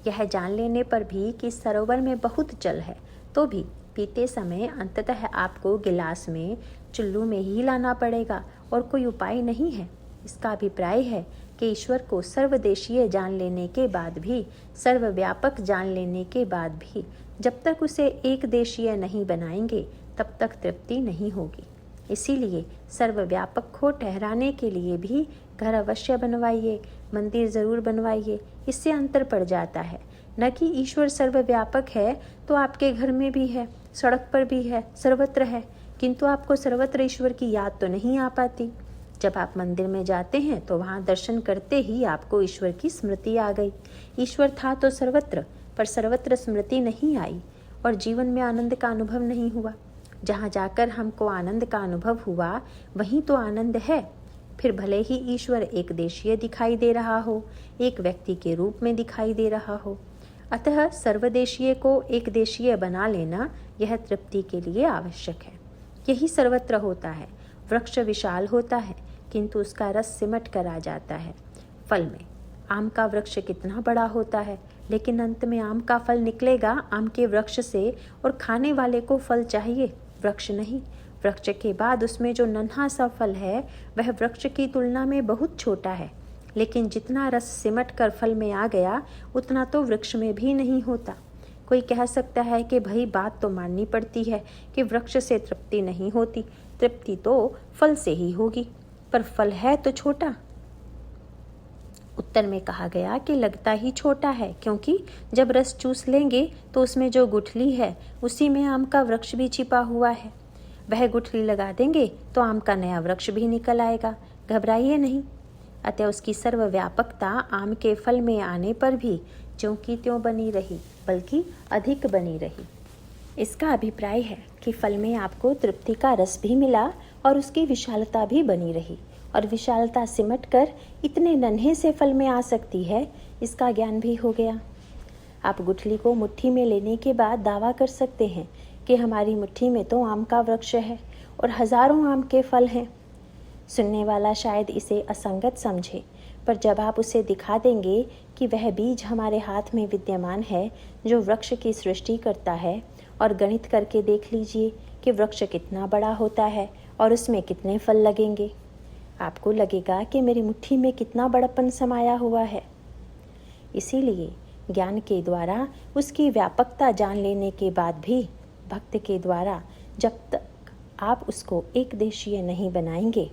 यह जान लेने पर भी कि इस सरोवर में बहुत जल है, तो भी पीते समय अंततः आपको गिलास में चुल्लू में ही लाना पड़ेगा और कोई उपाय नहीं है। इसका अभिप्राय है कि ईश्वर को सर्वदेशीय जान लेने के बाद भी, सर्वव्यापक जान लेने के बाद भी, जब तक उसे एक देशीय नहीं बनाएंगे तब तक तृप्ति नहीं होगी। इसीलिए सर्वव्यापक को ठहराने के लिए भी घर अवश्य बनवाइए, मंदिर जरूर बनवाइए। इससे अंतर पड़ जाता है, न कि ईश्वर सर्वव्यापक है तो आपके घर में भी है, सड़क पर भी है, सर्वत्र है, किंतु आपको सर्वत्र ईश्वर की याद तो नहीं आ पाती। जब आप मंदिर में जाते हैं तो वहाँ दर्शन करते ही आपको ईश्वर की स्मृति आ गई। ईश्वर था तो सर्वत्र, पर सर्वत्र स्मृति नहीं आई और जीवन में आनंद का अनुभव नहीं हुआ। जहाँ जाकर हमको आनंद का अनुभव हुआ वहीं तो आनंद है। फिर भले ही ईश्वर एक देशीय दिखाई दे रहा हो, एक व्यक्ति के रूप में दिखाई दे रहा हो। अतः सर्वदेशीय को एक देशीय बना लेना यह तृप्ति के लिए आवश्यक है। यही सर्वत्र होता है। वृक्ष विशाल होता है किंतु उसका रस सिमट कर आ जाता है फल में। आम का वृक्ष कितना बड़ा होता है, लेकिन अंत में आम का फल निकलेगा आम के वृक्ष से, और खाने वाले को फल चाहिए, वृक्ष नहीं। वृक्ष के बाद उसमें जो नन्हा सा फल है वह वृक्ष की तुलना में बहुत छोटा है, लेकिन जितना रस सिमट कर फल में आ गया उतना तो वृक्ष में भी नहीं होता। कोई कह सकता है कि भाई बात तो माननी पड़ती है कि वृक्ष से तृप्ति नहीं होती, तृप्ति तो फल से ही होगी। पर फल है तो छोटा। उत्तर में कहा गया कि लगता ही छोटा है, क्योंकि जब रस चूस लेंगे तो उसमें जो गुठली है उसी में आम का वृक्ष भी छिपा हुआ है। वह गुठली लगा देंगे तो आम का नया वृक्ष भी निकल आएगा, घबराइए नहीं। अतः उसकी सर्वव्यापकता आम के फल में आने पर भी ज्यों की त्यों बनी रही, बल्कि अधिक बनी रही। इसका अभिप्राय है कि फल में आपको तृप्ति का रस भी मिला और उसकी विशालता भी बनी रही, और विशालता सिमट कर इतने नन्हे से फल में आ सकती है, इसका ज्ञान भी हो गया। आप गुठली को मुट्ठी में लेने के बाद दावा कर सकते हैं कि हमारी मुट्ठी में तो आम का वृक्ष है और हजारों आम के फल हैं। सुनने वाला शायद इसे असंगत समझे, पर जब आप उसे दिखा देंगे कि वह बीज हमारे हाथ में विद्यमान है जो वृक्ष की सृष्टि करता है, और गणित करके देख लीजिए कि वृक्ष कितना बड़ा होता है और उसमें कितने फल लगेंगे, आपको लगेगा कि मेरी मुट्ठी में कितना बड़प्पन समाया हुआ है। इसीलिए ज्ञान के द्वारा उसकी व्यापकता जान लेने के बाद भी भक्त के द्वारा जब तक आप उसको एक देशीय नहीं बनाएंगे,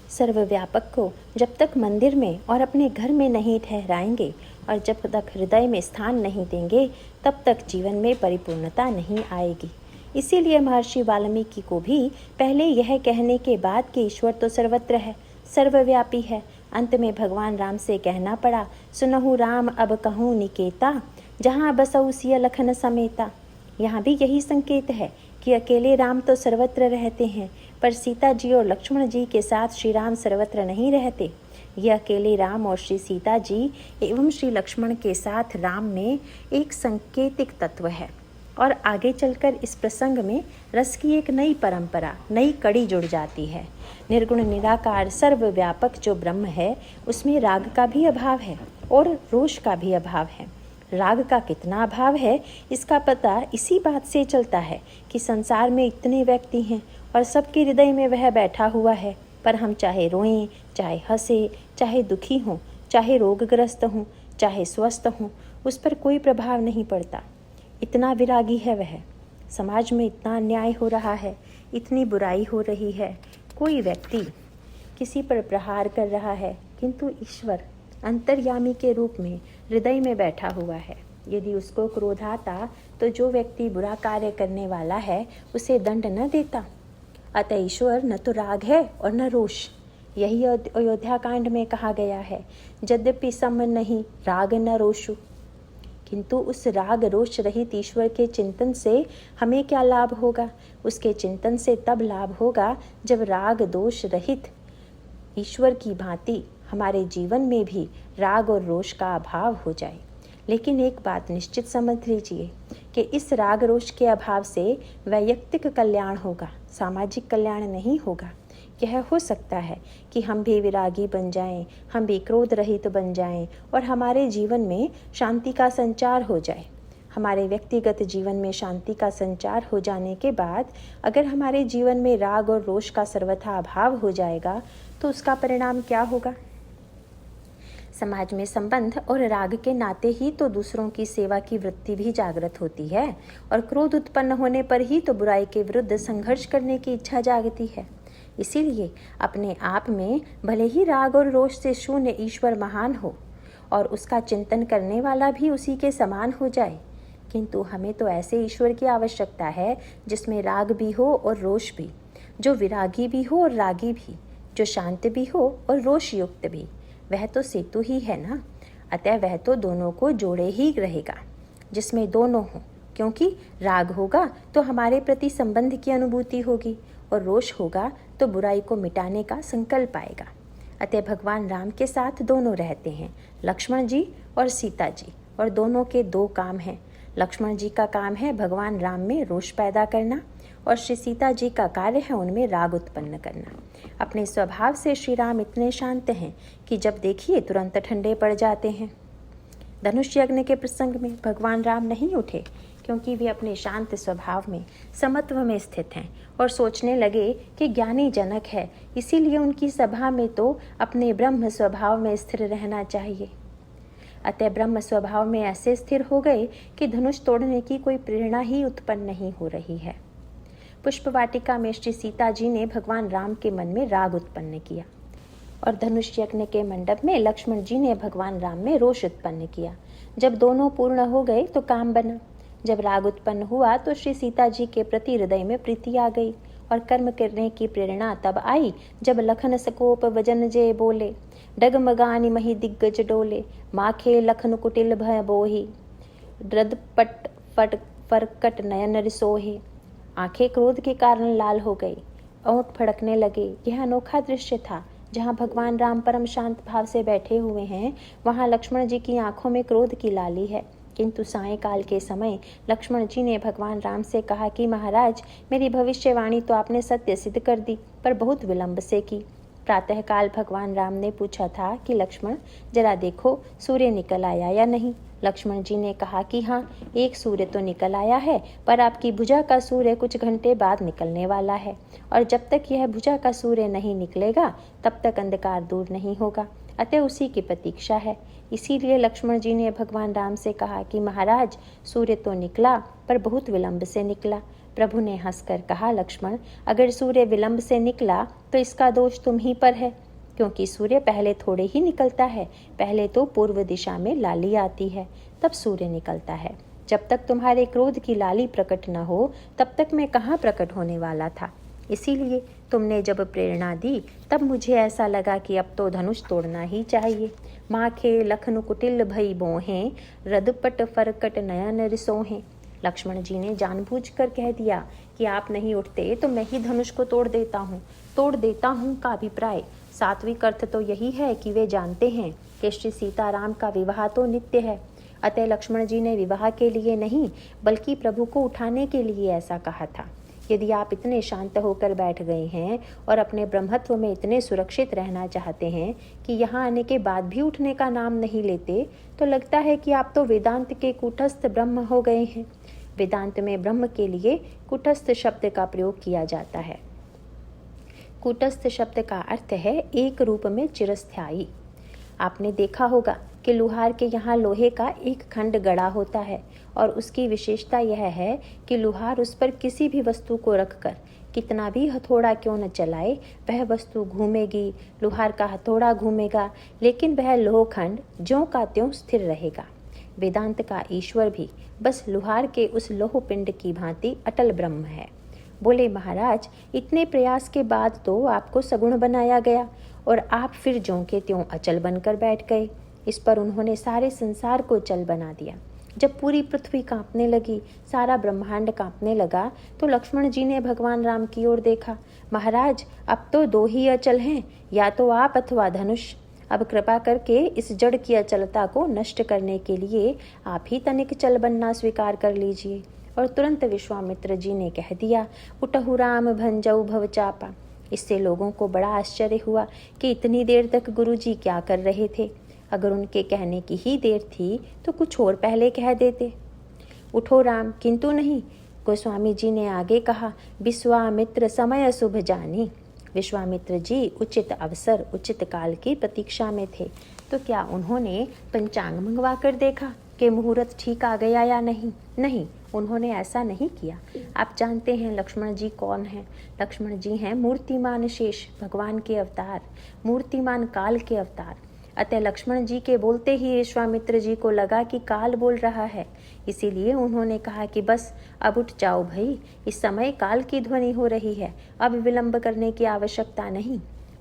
सर्वव्यापक को जब तक मंदिर में और अपने घर में नहीं ठहराएंगे और जब तक हृदय में स्थान नहीं देंगे, तब तक जीवन में परिपूर्णता नहीं आएगी। इसीलिए महर्षि वाल्मीकि को भी पहले यह कहने के बाद कि ईश्वर तो सर्वत्र है, सर्वव्यापी है, अंत में भगवान राम से कहना पड़ा, सुनहु राम अब कहूँ निकेता, जहाँ बसऊ सिय लखन समेता। यहाँ भी यही संकेत है कि अकेले राम तो सर्वत्र रहते हैं, पर सीता जी और लक्ष्मण जी के साथ श्री राम सर्वत्र नहीं रहते। ये अकेले राम और श्री सीता जी एवं श्री लक्ष्मण के साथ राम में एक संकेतिक तत्व है। और आगे चलकर इस प्रसंग में रस की एक नई परंपरा, नई कड़ी जुड़ जाती है। निर्गुण निराकार सर्वव्यापक जो ब्रह्म है, उसमें राग का भी अभाव है और रोष का भी अभाव है। राग का कितना अभाव है इसका पता इसी बात से चलता है कि संसार में इतने व्यक्ति हैं और सबके हृदय में वह बैठा हुआ है, पर हम चाहे रोएं, चाहे हंसे, चाहे दुखी हों, चाहे रोगग्रस्त हों, चाहे स्वस्थ हों, उस पर कोई प्रभाव नहीं पड़ता। इतना विरागी है वह। समाज में इतना अन्याय हो रहा है, इतनी बुराई हो रही है, कोई व्यक्ति किसी पर प्रहार कर रहा है, किंतु ईश्वर अंतर्यामी के रूप में हृदय में बैठा हुआ है। यदि उसको क्रोध आता तो जो व्यक्ति बुरा कार्य करने वाला है उसे दंड न देता। अतः ईश्वर न तो राग है और न रोष। यही अयोध्या कांड में कहा गया है, यद्यपि सम नहीं राग न रोषु। किंतु उस राग रोष रहित ईश्वर के चिंतन से हमें क्या लाभ होगा? उसके चिंतन से तब लाभ होगा जब राग दोष रहित ईश्वर की भांति हमारे जीवन में भी राग और रोष का अभाव हो जाए। लेकिन एक बात निश्चित समझ लीजिए कि इस राग रोष के अभाव से वैयक्तिक कल्याण होगा, सामाजिक कल्याण नहीं होगा। यह हो सकता है कि हम भी विरागी बन जाएं, हम भी क्रोध रहित बन जाएं और हमारे जीवन में शांति का संचार हो जाए। हमारे व्यक्तिगत जीवन में शांति का संचार हो जाने के बाद अगर हमारे जीवन में राग और रोष का सर्वथा अभाव हो जाएगा तो उसका परिणाम क्या होगा? समाज में संबंध और राग के नाते ही तो दूसरों की सेवा की वृत्ति भी जागृत होती है, और क्रोध उत्पन्न होने पर ही तो बुराई के विरुद्ध संघर्ष करने की इच्छा जागती है। इसीलिए अपने आप में भले ही राग और रोष से शून्य ईश्वर महान हो और उसका चिंतन करने वाला भी उसी के समान हो जाए, किंतु हमें तो ऐसे ईश्वर की आवश्यकता है जिसमें राग भी हो और रोष भी, जो विरागी भी हो और रागी भी, जो शांत भी हो और रोष युक्त भी। वह तो सेतु ही है ना। अतः वह तो दोनों को जोड़े ही रहेगा, जिसमें दोनों हों, क्योंकि राग होगा तो हमारे प्रति संबंध की अनुभूति होगी और रोष होगा तो बुराई को मिटाने का संकल्प आएगा। अतः भगवान राम के साथ दोनों रहते हैं, लक्ष्मण जी और सीता जी, और दोनों के दो काम हैं। लक्ष्मण जी का काम है भगवान राम में रोष पैदा करना, और श्री सीता जी का कार्य है उनमें राग उत्पन्न करना। अपने स्वभाव से श्री राम इतने शांत हैं कि जब देखिए तुरंत ठंडे पड़ जाते हैं। धनुष यज्ञ के प्रसंग में भगवान राम नहीं उठे, क्योंकि वे अपने शांत स्वभाव में समत्व में स्थित हैं और सोचने लगे कि ज्ञानी जनक है, इसीलिए उनकी सभा में तो अपने ब्रह्म स्वभाव में स्थिर रहना चाहिए। अतः ब्रह्म स्वभाव में ऐसे स्थिर हो गए कि धनुष तोड़ने की कोई प्रेरणा ही उत्पन्न नहीं हो रही है। पुष्प वाटिका में श्री सीता जी ने भगवान राम के मन में राग उत्पन्न किया। और धनुष यज्ञ के मंडप में लक्ष्मण जी ने भगवान राम में रोष उत्पन्न किया। जब दोनों पूर्ण हो गए तो काम बना। जब राग उत्पन्न हुआ तो श्री सीता जी के प्रति हृदय में प्रीति आ गई और कर्म करने की प्रेरणा तब आई जब लखन सकोप वजन जे बोले, डगमगानी मही दिग्गज डोले, माखे लखन कुटिल भय बोही, रद पट फट फरकट नयन रिसोहे। आंखें क्रोध के कारण लाल हो गई, ओंठ फड़कने लगे। यह अनोखा दृश्य था। जहाँ भगवान राम परम शांत भाव से बैठे हुए हैं, वहाँ लक्ष्मण जी की आंखों में क्रोध की लाली है। किंतु सायंकाल के समय लक्ष्मण जी ने भगवान राम से कहा कि महाराज, मेरी भविष्यवाणी तो आपने सत्य सिद्ध कर दी, पर बहुत विलंब से की। प्रातःकाल भगवान राम ने पूछा था कि लक्ष्मण, जरा देखो सूर्य निकल आया या नहीं। लक्ष्मण जी ने कहा कि हाँ, एक सूर्य तो निकल आया है, पर आपकी भुजा का सूर्य कुछ घंटे बाद निकलने वाला है, और जब तक यह भुजा का सूर्य नहीं निकलेगा तब तक अंधकार दूर नहीं होगा। अतः उसी की प्रतीक्षा है। इसीलिए लक्ष्मण जी ने भगवान राम से कहा कि महाराज, सूर्य तो निकला, पर बहुत विलंब से निकला। प्रभु ने हंसकर कहा, लक्ष्मण, अगर सूर्य विलंब से निकला तो इसका दोष तुम ही पर है, क्योंकि सूर्य पहले थोड़े ही निकलता है। पहले तो पूर्व दिशा में लाली आती है, तब सूर्य निकलता है। जब तक तुम्हारे क्रोध की लाली प्रकट न हो तब तक मैं कहाँ प्रकट होने वाला था। इसीलिए तुमने जब प्रेरणा दी तब मुझे ऐसा लगा कि अब तो धनुष तोड़ना ही चाहिए। माखे लखन कुटिल भई बोहें, रदपट फरकट नयन रिसोहें। लक्ष्मण जी ने जानबूझकर कह दिया कि आप नहीं उठते तो मैं ही धनुष को तोड़ देता हूँ का अभिप्राय सात्विक अर्थ तो यही है कि वे जानते हैं कि श्री सीताराम का विवाह तो नित्य है। अतः लक्ष्मण जी ने विवाह के लिए नहीं बल्कि प्रभु को उठाने के लिए ऐसा कहा था। यदि आप इतने शांत होकर बैठ गए हैं और अपने ब्रह्मत्व में इतने सुरक्षित रहना चाहते हैं कि यहाँ आने के बाद भी उठने का नाम नहीं लेते, तो लगता है कि आप तो वेदांत के कूटस्थ ब्रह्म हो गए हैं। वेदांत में ब्रह्म के लिए कूटस्थ शब्द का प्रयोग किया जाता है। कूटस्थ शब्द का अर्थ है एक रूप में चिरस्थायी। आपने देखा होगा कि लुहार के यहाँ लोहे का एक खंड गड़ा होता है और उसकी विशेषता यह है कि लुहार उस पर किसी भी वस्तु को रखकर कितना भी हथौड़ा क्यों न चलाए, वह वस्तु घूमेगी, लुहार का हथौड़ा घूमेगा, लेकिन वह लोहखंड ज्यों का त्यों स्थिर रहेगा। वेदांत का ईश्वर भी बस लुहार के उस लोह पिंड की भांति अटल ब्रह्म है। बोले, महाराज, इतने प्रयास के बाद तो आपको सगुण बनाया गया और आप फिर ज्यों के त्यों अचल बनकर बैठ गए। इस पर उन्होंने सारे संसार को चल बना दिया। जब पूरी पृथ्वी कांपने लगी, सारा ब्रह्मांड कांपने लगा, तो लक्ष्मण जी ने भगवान राम की ओर देखा। महाराज, अब तो दो ही अचल हैं, या तो आप अथवा धनुष। अब कृपा करके इस जड़ की अचलता को नष्ट करने के लिए आप ही तनिक चल बनना स्वीकार कर लीजिए। और तुरंत विश्वामित्र जी ने कह दिया, उठहु राम भंजऊ भव चापा। इससे लोगों को बड़ा आश्चर्य हुआ कि इतनी देर तक गुरुजी क्या कर रहे थे। अगर उनके कहने की ही देर थी तो कुछ और पहले कह देते। उठो राम, किंतु नहीं। गोस्वामी जी ने आगे कहा, विश्वामित्र समय शुभ जानी। विश्वामित्र जी उचित अवसर उचित काल की प्रतीक्षा में थे। तो क्या उन्होंने पंचांग मंगवा कर देखा कि मुहूर्त ठीक आ गया या नहीं? नहीं, उन्होंने ऐसा नहीं किया। आप जानते हैं लक्ष्मण जी कौन हैं? लक्ष्मण जी हैं मूर्तिमान शेष, भगवान के अवतार, मूर्तिमान काल के अवतार। अतः लक्ष्मण जी के बोलते ही विश्वामित्र जी को लगा कि काल बोल रहा है। इसीलिए उन्होंने कहा कि बस अब उठ जाओ भाई, इस समय काल की ध्वनि हो रही है, अब विलंब करने की आवश्यकता नहीं।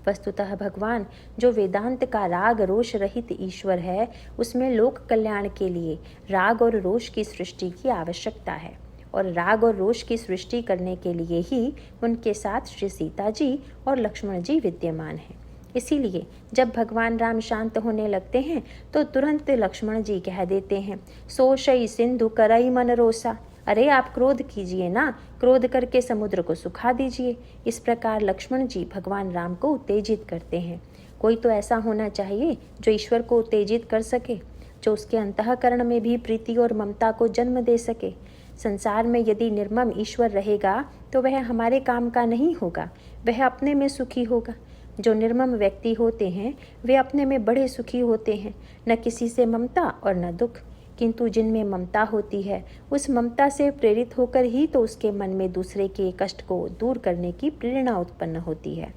वस्तुतः भगवान जो वेदांत का राग रोष रहित ईश्वर है, उसमें लोक कल्याण के लिए राग और रोष की सृष्टि की आवश्यकता है, और राग और रोष की सृष्टि करने के लिए ही उनके साथ श्री सीता जी और लक्ष्मण जी विद्यमान हैं। इसीलिए जब भगवान राम शांत होने लगते हैं तो तुरंत लक्ष्मण जी कह देते हैं, सोशई सिंधु करई मन रोसा। अरे आप क्रोध कीजिए ना, क्रोध करके समुद्र को सुखा दीजिए। इस प्रकार लक्ष्मण जी भगवान राम को उत्तेजित करते हैं। कोई तो ऐसा होना चाहिए जो ईश्वर को उत्तेजित कर सके, जो उसके अंतःकरण में भी प्रीति और ममता को जन्म दे सके। संसार में यदि निर्मम ईश्वर रहेगा तो वह हमारे काम का नहीं होगा, वह अपने में सुखी होगा। जो निर्मम व्यक्ति होते हैं वे अपने में बड़े सुखी होते हैं, न किसी से ममता और न दुख। किंतु जिनमें ममता होती है, उस ममता से प्रेरित होकर ही तो उसके मन में दूसरे के कष्ट को दूर करने की प्रेरणा उत्पन्न होती है।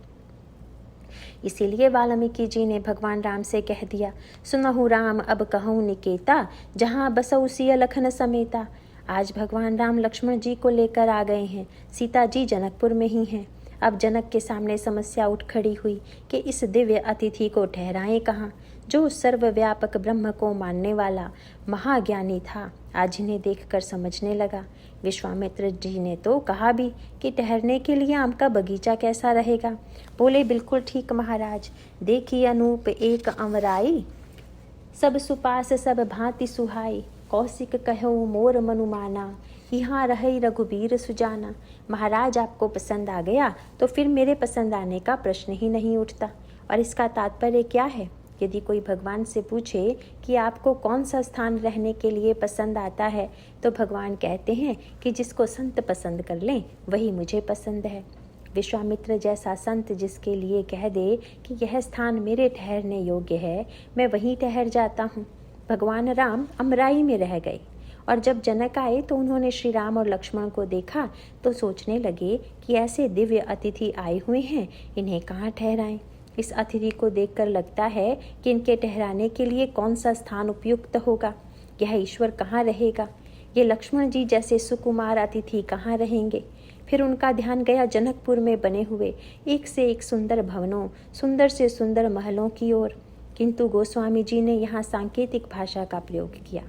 इसीलिए वाल्मीकि जी ने भगवान राम से कह दिया, सुनहु राम अब कहूँ निकेता, जहाँ बसऊ सिय लखन समेता। आज भगवान राम लक्ष्मण जी को लेकर आ गए हैं। सीता जी जनकपुर में ही हैं। अब जनक के सामने समस्या उठ खड़ी हुई कि इस दिव्य अतिथि को ठहराएं कहाँ, जो सर्वव्यापक ब्रह्म को मानने वाला महाज्ञानी था। आज इन्हें देखकर समझने लगा। विश्वामित्र जी ने तो कहा भी कि ठहरने के लिए आम का बगीचा कैसा रहेगा। बोले, बिल्कुल ठीक महाराज, देखिए अनूप एक अमराई, सब सुपास सब भांति सुहाई। कौशिक कहो मोर मनुमाना, यहाँ रहे रघुबीर सुजाना। महाराज आपको पसंद आ गया तो फिर मेरे पसंद आने का प्रश्न ही नहीं उठता। और इसका तात्पर्य क्या है? यदि कोई भगवान से पूछे कि आपको कौन सा स्थान रहने के लिए पसंद आता है, तो भगवान कहते हैं कि जिसको संत पसंद कर लें वही मुझे पसंद है। विश्वामित्र जैसा संत जिसके लिए कह दे कि यह स्थान मेरे ठहरने योग्य है, मैं वहीं ठहर जाता हूँ। भगवान राम अमराई में रह गए और जब जनक आए तो उन्होंने श्री राम और लक्ष्मण को देखा तो सोचने लगे कि ऐसे दिव्य अतिथि आए हुए हैं, इन्हें कहाँ ठहराएं। इस अतिथि को देखकर लगता है कि इनके ठहराने के लिए कौन सा स्थान उपयुक्त होगा। यह ईश्वर कहाँ रहेगा? ये लक्ष्मण जी जैसे सुकुमार अतिथि कहाँ रहेंगे? फिर उनका ध्यान गया जनकपुर में बने हुए एक से एक सुंदर भवनों, सुंदर से सुंदर महलों की ओर। किंतु गोस्वामी जी ने यहाँ सांकेतिक भाषा का प्रयोग किया।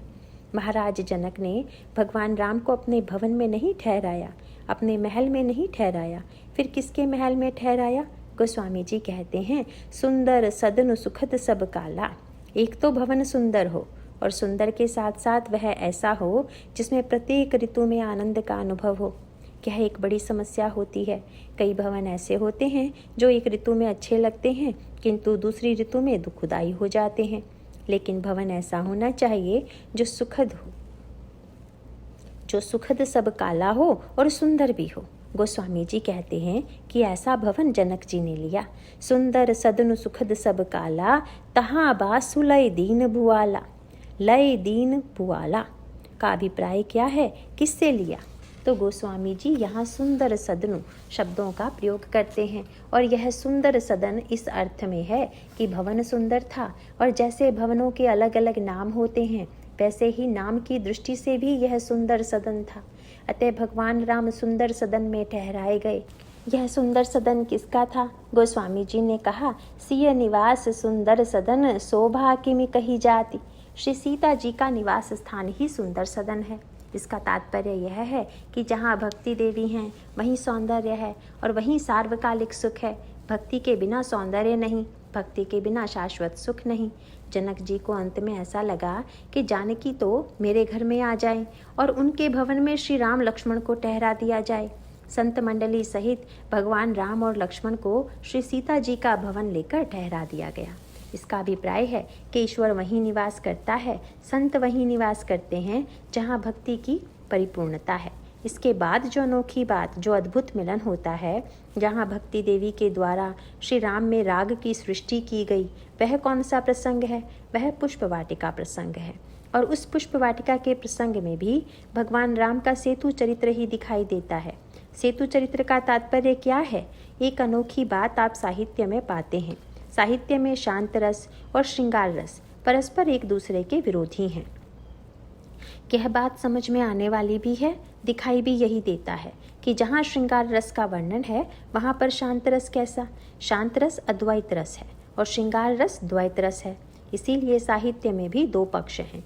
महाराज जनक ने भगवान राम को अपने भवन में नहीं ठहराया, अपने महल में नहीं ठहराया। फिर किसके महल में ठहराया? गोस्वामी जी कहते हैं, सुंदर सदन सुखद सब काला। एक तो भवन सुंदर हो और सुंदर के साथ साथ वह ऐसा हो जिसमें प्रत्येक ऋतु में आनंद का अनुभव हो। यह एक बड़ी समस्या होती है। कई भवन ऐसे होते हैं जो एक ऋतु में अच्छे लगते हैं किंतु दूसरी ऋतु में दुखदायी हो जाते हैं। लेकिन भवन ऐसा होना चाहिए जो सुखद हो, जो सुखद सब काला हो और सुंदर भी हो। गोस्वामी जी कहते हैं कि ऐसा भवन जनक जी ने लिया। सुंदर सदन सुखद सब काला, तहाँ बासु लय दीन भुआला। लय दीन भुआला का अभिप्राय क्या है? किससे लिया? तो गोस्वामी जी यहाँ सुंदर सदनु शब्दों का प्रयोग करते हैं और यह सुंदर सदन इस अर्थ में है कि भवन सुंदर था और जैसे भवनों के अलग अलग नाम होते हैं वैसे ही नाम की दृष्टि से भी यह सुंदर सदन था। अतः भगवान राम सुंदर सदन में ठहराए गए। यह सुंदर सदन किसका था? गोस्वामी जी ने कहा, सिय निवास सुंदर सदन, शोभा किमि कही जाति। श्री सीता जी का निवास स्थान ही सुंदर सदन है। इसका तात्पर्य यह है कि जहाँ भक्ति देवी हैं वहीं सौंदर्य है और वहीं सार्वकालिक सुख है। भक्ति के बिना सौंदर्य नहीं, भक्ति के बिना शाश्वत सुख नहीं। जनक जी को अंत में ऐसा लगा कि जानकी तो मेरे घर में आ जाए और उनके भवन में श्री राम लक्ष्मण को ठहरा दिया जाए। संत मंडली सहित भगवान राम और लक्ष्मण को श्री सीता जी का भवन लेकर ठहरा दिया गया। इसका अभिप्राय है कि ईश्वर वहीं निवास करता है, संत वहीं निवास करते हैं जहाँ भक्ति की परिपूर्णता है। इसके बाद जो अनोखी बात, जो अद्भुत मिलन होता है, जहाँ भक्ति देवी के द्वारा श्री राम में राग की सृष्टि की गई, वह कौन सा प्रसंग है? वह पुष्प वाटिका प्रसंग है। और उस पुष्प वाटिका के प्रसंग में भी भगवान राम का सेतु चरित्र ही दिखाई देता है। सेतु चरित्र का तात्पर्य क्या है? एक अनोखी बात आप साहित्य में पाते हैं। साहित्य में शांत रस और श्रृंगार रस परस्पर एक दूसरे के विरोधी हैं। यह बात समझ में आने वाली भी है, दिखाई भी यही देता है कि जहाँ श्रृंगार रस का वर्णन है वहाँ पर शांत रस कैसा? शांत रस अद्वैत रस है और श्रृंगार रस द्वैत रस है। इसीलिए साहित्य में भी दो पक्ष हैं।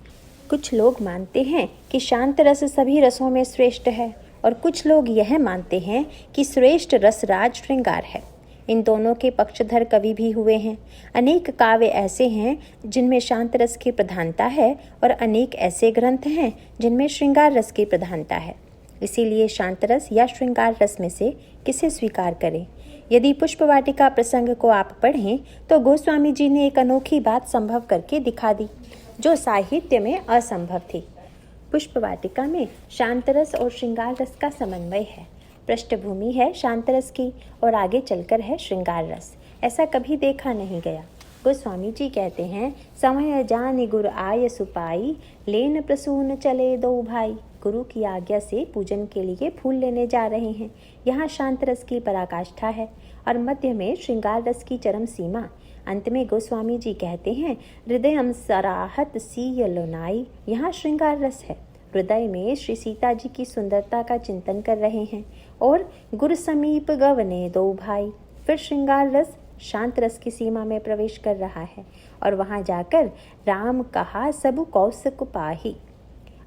कुछ लोग मानते हैं कि शांत रस सभी रसों में श्रेष्ठ है और कुछ लोग यह मानते हैं कि श्रेष्ठ रस राज श्रृंगार है। इन दोनों के पक्षधर कवि भी हुए हैं। अनेक काव्य ऐसे हैं जिनमें शांत रस की प्रधानता है और अनेक ऐसे ग्रंथ हैं जिनमें श्रृंगार रस की प्रधानता है। इसीलिए शांत रस या श्रृंगार रस में से किसे स्वीकार करें? यदि पुष्प वाटिका प्रसंग को आप पढ़ें तो गोस्वामी जी ने एक अनोखी बात संभव करके दिखा दी जो साहित्य में असंभव थी। पुष्प वाटिका में शांत रस और श्रृंगार रस का समन्वय है। पृष्ठभूमि है शांत रस की और आगे चलकर है श्रृंगार रस। ऐसा कभी देखा नहीं गया। गोस्वामी जी कहते हैं, समय जानि गुर आय सुपाई, लेन प्रसून चले दो भाई। गुरु की आज्ञा से पूजन के लिए फूल लेने जा रहे हैं। यहाँ शांत रस की पराकाष्ठा है और मध्य में श्रृंगार रस की चरम सीमा। अंत में गोस्वामी जी कहते हैं, हृदय सराहत सी लोनाई। यहाँ श्रृंगार रस है। हृदय में श्री सीता जी की सुंदरता का चिंतन कर रहे हैं और गुरु समीप गवने दो भाई। फिर श्रृंगार रस शांत रस की सीमा में प्रवेश कर रहा है और वहां जाकर राम कहा सबु कौसक पाही।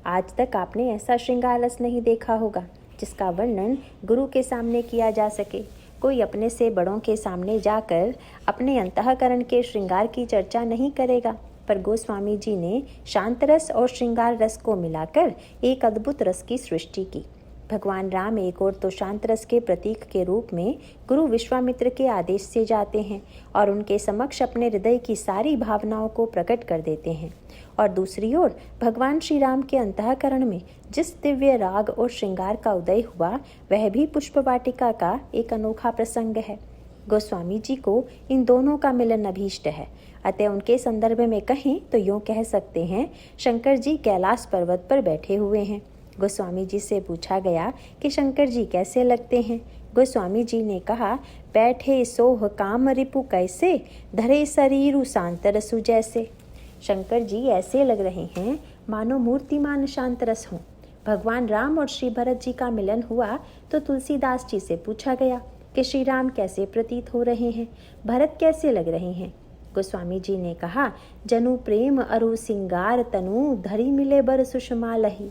आज तक आपने ऐसा श्रृंगार रस नहीं देखा होगा जिसका वर्णन गुरु के सामने किया जा सके। कोई अपने से बड़ों के सामने जाकर अपने अंतःकरण के श्रृंगार की चर्चा नहीं करेगा, पर गोस्वामी जी ने शांत रस और श्रृंगार रस को मिलाकर एक अद्भुत रस की सृष्टि की। भगवान राम एक और तो शांत रस के प्रतीक के रूप में गुरु विश्वामित्र के आदेश से जाते हैं और उनके समक्ष अपने हृदय की सारी भावनाओं को प्रकट कर देते हैं, और दूसरी ओर भगवान श्री राम के अंतःकरण में जिस दिव्य राग और श्रृंगार का उदय हुआ वह भी पुष्प वाटिका का एक अनोखा प्रसंग है। गोस्वामी जी को इन दोनों का मिलन अभीष्ट है, अतः उनके संदर्भ में कहें तो यूँ कह सकते हैं, शंकर जी कैलाश पर्वत पर बैठे हुए हैं। गोस्वामी जी से पूछा गया कि शंकर जी कैसे लगते हैं। गोस्वामी जी ने कहा, बैठे सोह काम रिपु कैसे, धरे शरीरु शांत रसु जैसे। शंकर जी ऐसे लग रहे हैं मानो मूर्तिमान शांत रस हों। भगवान राम और श्री भरत जी का मिलन हुआ तो तुलसीदास जी से पूछा गया कि श्री राम कैसे प्रतीत हो रहे हैं, भरत कैसे लग रहे हैं। गोस्वामी जी ने कहा, जनु प्रेम अरु सिंगार तनु, धरी मिले बर सुषमा लही।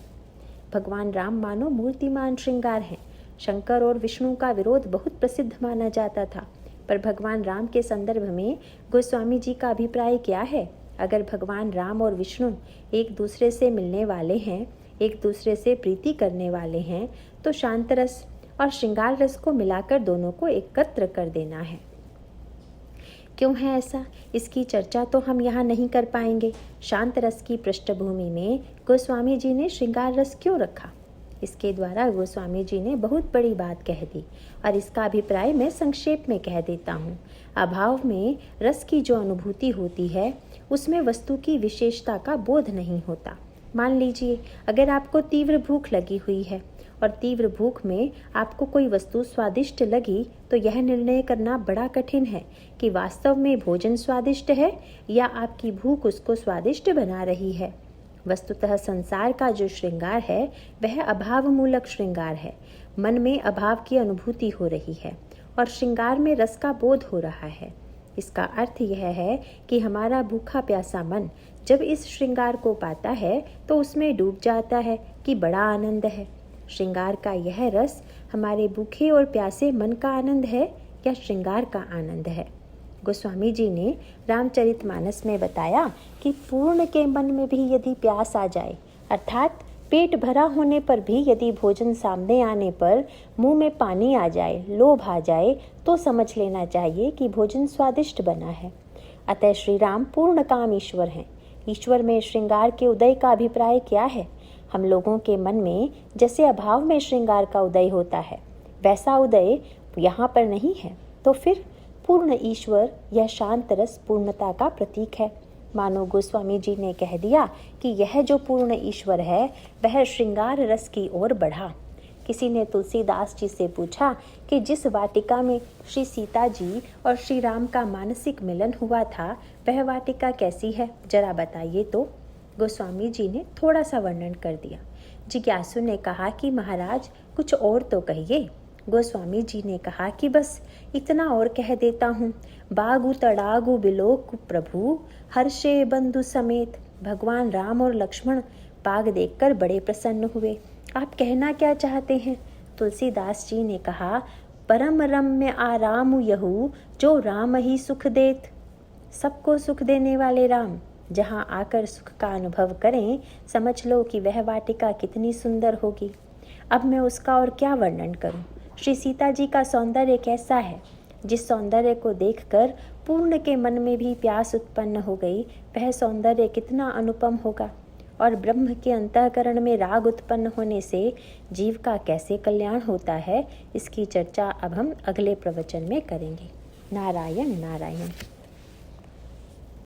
भगवान राम मानो मूर्तिमान श्रृंगार हैं। शंकर और विष्णु का विरोध बहुत प्रसिद्ध माना जाता था, पर भगवान राम के संदर्भ में गोस्वामी जी का अभिप्राय क्या है? अगर भगवान राम और विष्णु एक दूसरे से मिलने वाले हैं, एक दूसरे से प्रीति करने वाले हैं, तो शांत रस और श्रृंगार रस को मिलाकर दोनों को एकत्र कर देना है। क्यों है ऐसा, इसकी चर्चा तो हम यहाँ नहीं कर पाएंगे। शांत रस की पृष्ठभूमि में गोस्वामी जी ने श्रृंगार रस क्यों रखा, इसके द्वारा गोस्वामी जी ने बहुत बड़ी बात कह दी और इसका अभिप्राय मैं संक्षेप में कह देता हूँ। अभाव में रस की जो अनुभूति होती है उसमें वस्तु की विशेषता का बोध नहीं होता। मान लीजिए अगर आपको तीव्र भूख लगी हुई है और तीव्र भूख में आपको कोई वस्तु स्वादिष्ट लगी तो यह निर्णय करना बड़ा कठिन है कि वास्तव में भोजन स्वादिष्ट है या आपकी भूख उसको स्वादिष्ट बना रही है। वस्तुतः संसार का जो श्रृंगार है वह अभाव मूलक श्रृंगार है। मन में अभाव की अनुभूति हो रही है और श्रृंगार में रस का बोध हो रहा है। इसका अर्थ यह है कि हमारा भूखा प्यासा मन जब इस श्रृंगार को पाता है तो उसमें डूब जाता है कि बड़ा आनंद है। श्रृंगार का यह रस हमारे भूखे और प्यासे मन का आनंद है या श्रृंगार का आनंद है? गोस्वामी जी ने रामचरितमानस में बताया कि पूर्ण के मन में भी यदि प्यास आ जाए, अर्थात पेट भरा होने पर भी यदि भोजन सामने आने पर मुंह में पानी आ जाए, लोभ आ जाए, तो समझ लेना चाहिए कि भोजन स्वादिष्ट बना है। अतः श्री राम पूर्ण काम ईश्वर हैं। ईश्वर में श्रृंगार के उदय का अभिप्राय क्या है? हम लोगों के मन में जैसे अभाव में श्रृंगार का उदय होता है वैसा उदय यहाँ पर नहीं है, तो फिर पूर्ण ईश्वर या शांत रस पूर्णता का प्रतीक है। मानो गोस्वामी जी ने कह दिया कि यह जो पूर्ण ईश्वर है वह श्रृंगार रस की ओर बढ़ा। किसी ने तुलसीदास जी से पूछा कि जिस वाटिका में श्री सीता जी और श्री राम का मानसिक मिलन हुआ था वह वाटिका कैसी है, जरा बताइए तो। गोस्वामी जी ने थोड़ा सा वर्णन कर दिया। जिज्ञासु ने कहा कि महाराज कुछ और तो कहिए। गोस्वामी जी ने कहा कि बस इतना और कह देता हूँ, बागु तड़ागु बिलोक प्रभु हर्षे बंधु समेत। भगवान राम और लक्ष्मण बाग देखकर बड़े प्रसन्न हुए। आप कहना क्या चाहते हैं? तुलसीदास जी ने कहा, परम रम्य आराम यहू जो राम ही सुख देत। सबको सुख देने वाले राम जहाँ आकर सुख का अनुभव करें, समझ लो कि वह वाटिका कितनी सुंदर होगी। अब मैं उसका और क्या वर्णन करूं? श्री सीता जी का सौंदर्य कैसा है? जिस सौंदर्य को देखकर पूर्ण के मन में भी प्यास उत्पन्न हो गई, वह सौंदर्य कितना अनुपम होगा। और ब्रह्म के अंतःकरण में राग उत्पन्न होने से जीव का कैसे कल्याण होता है, इसकी चर्चा अब हम अगले प्रवचन में करेंगे। नारायण नारायण।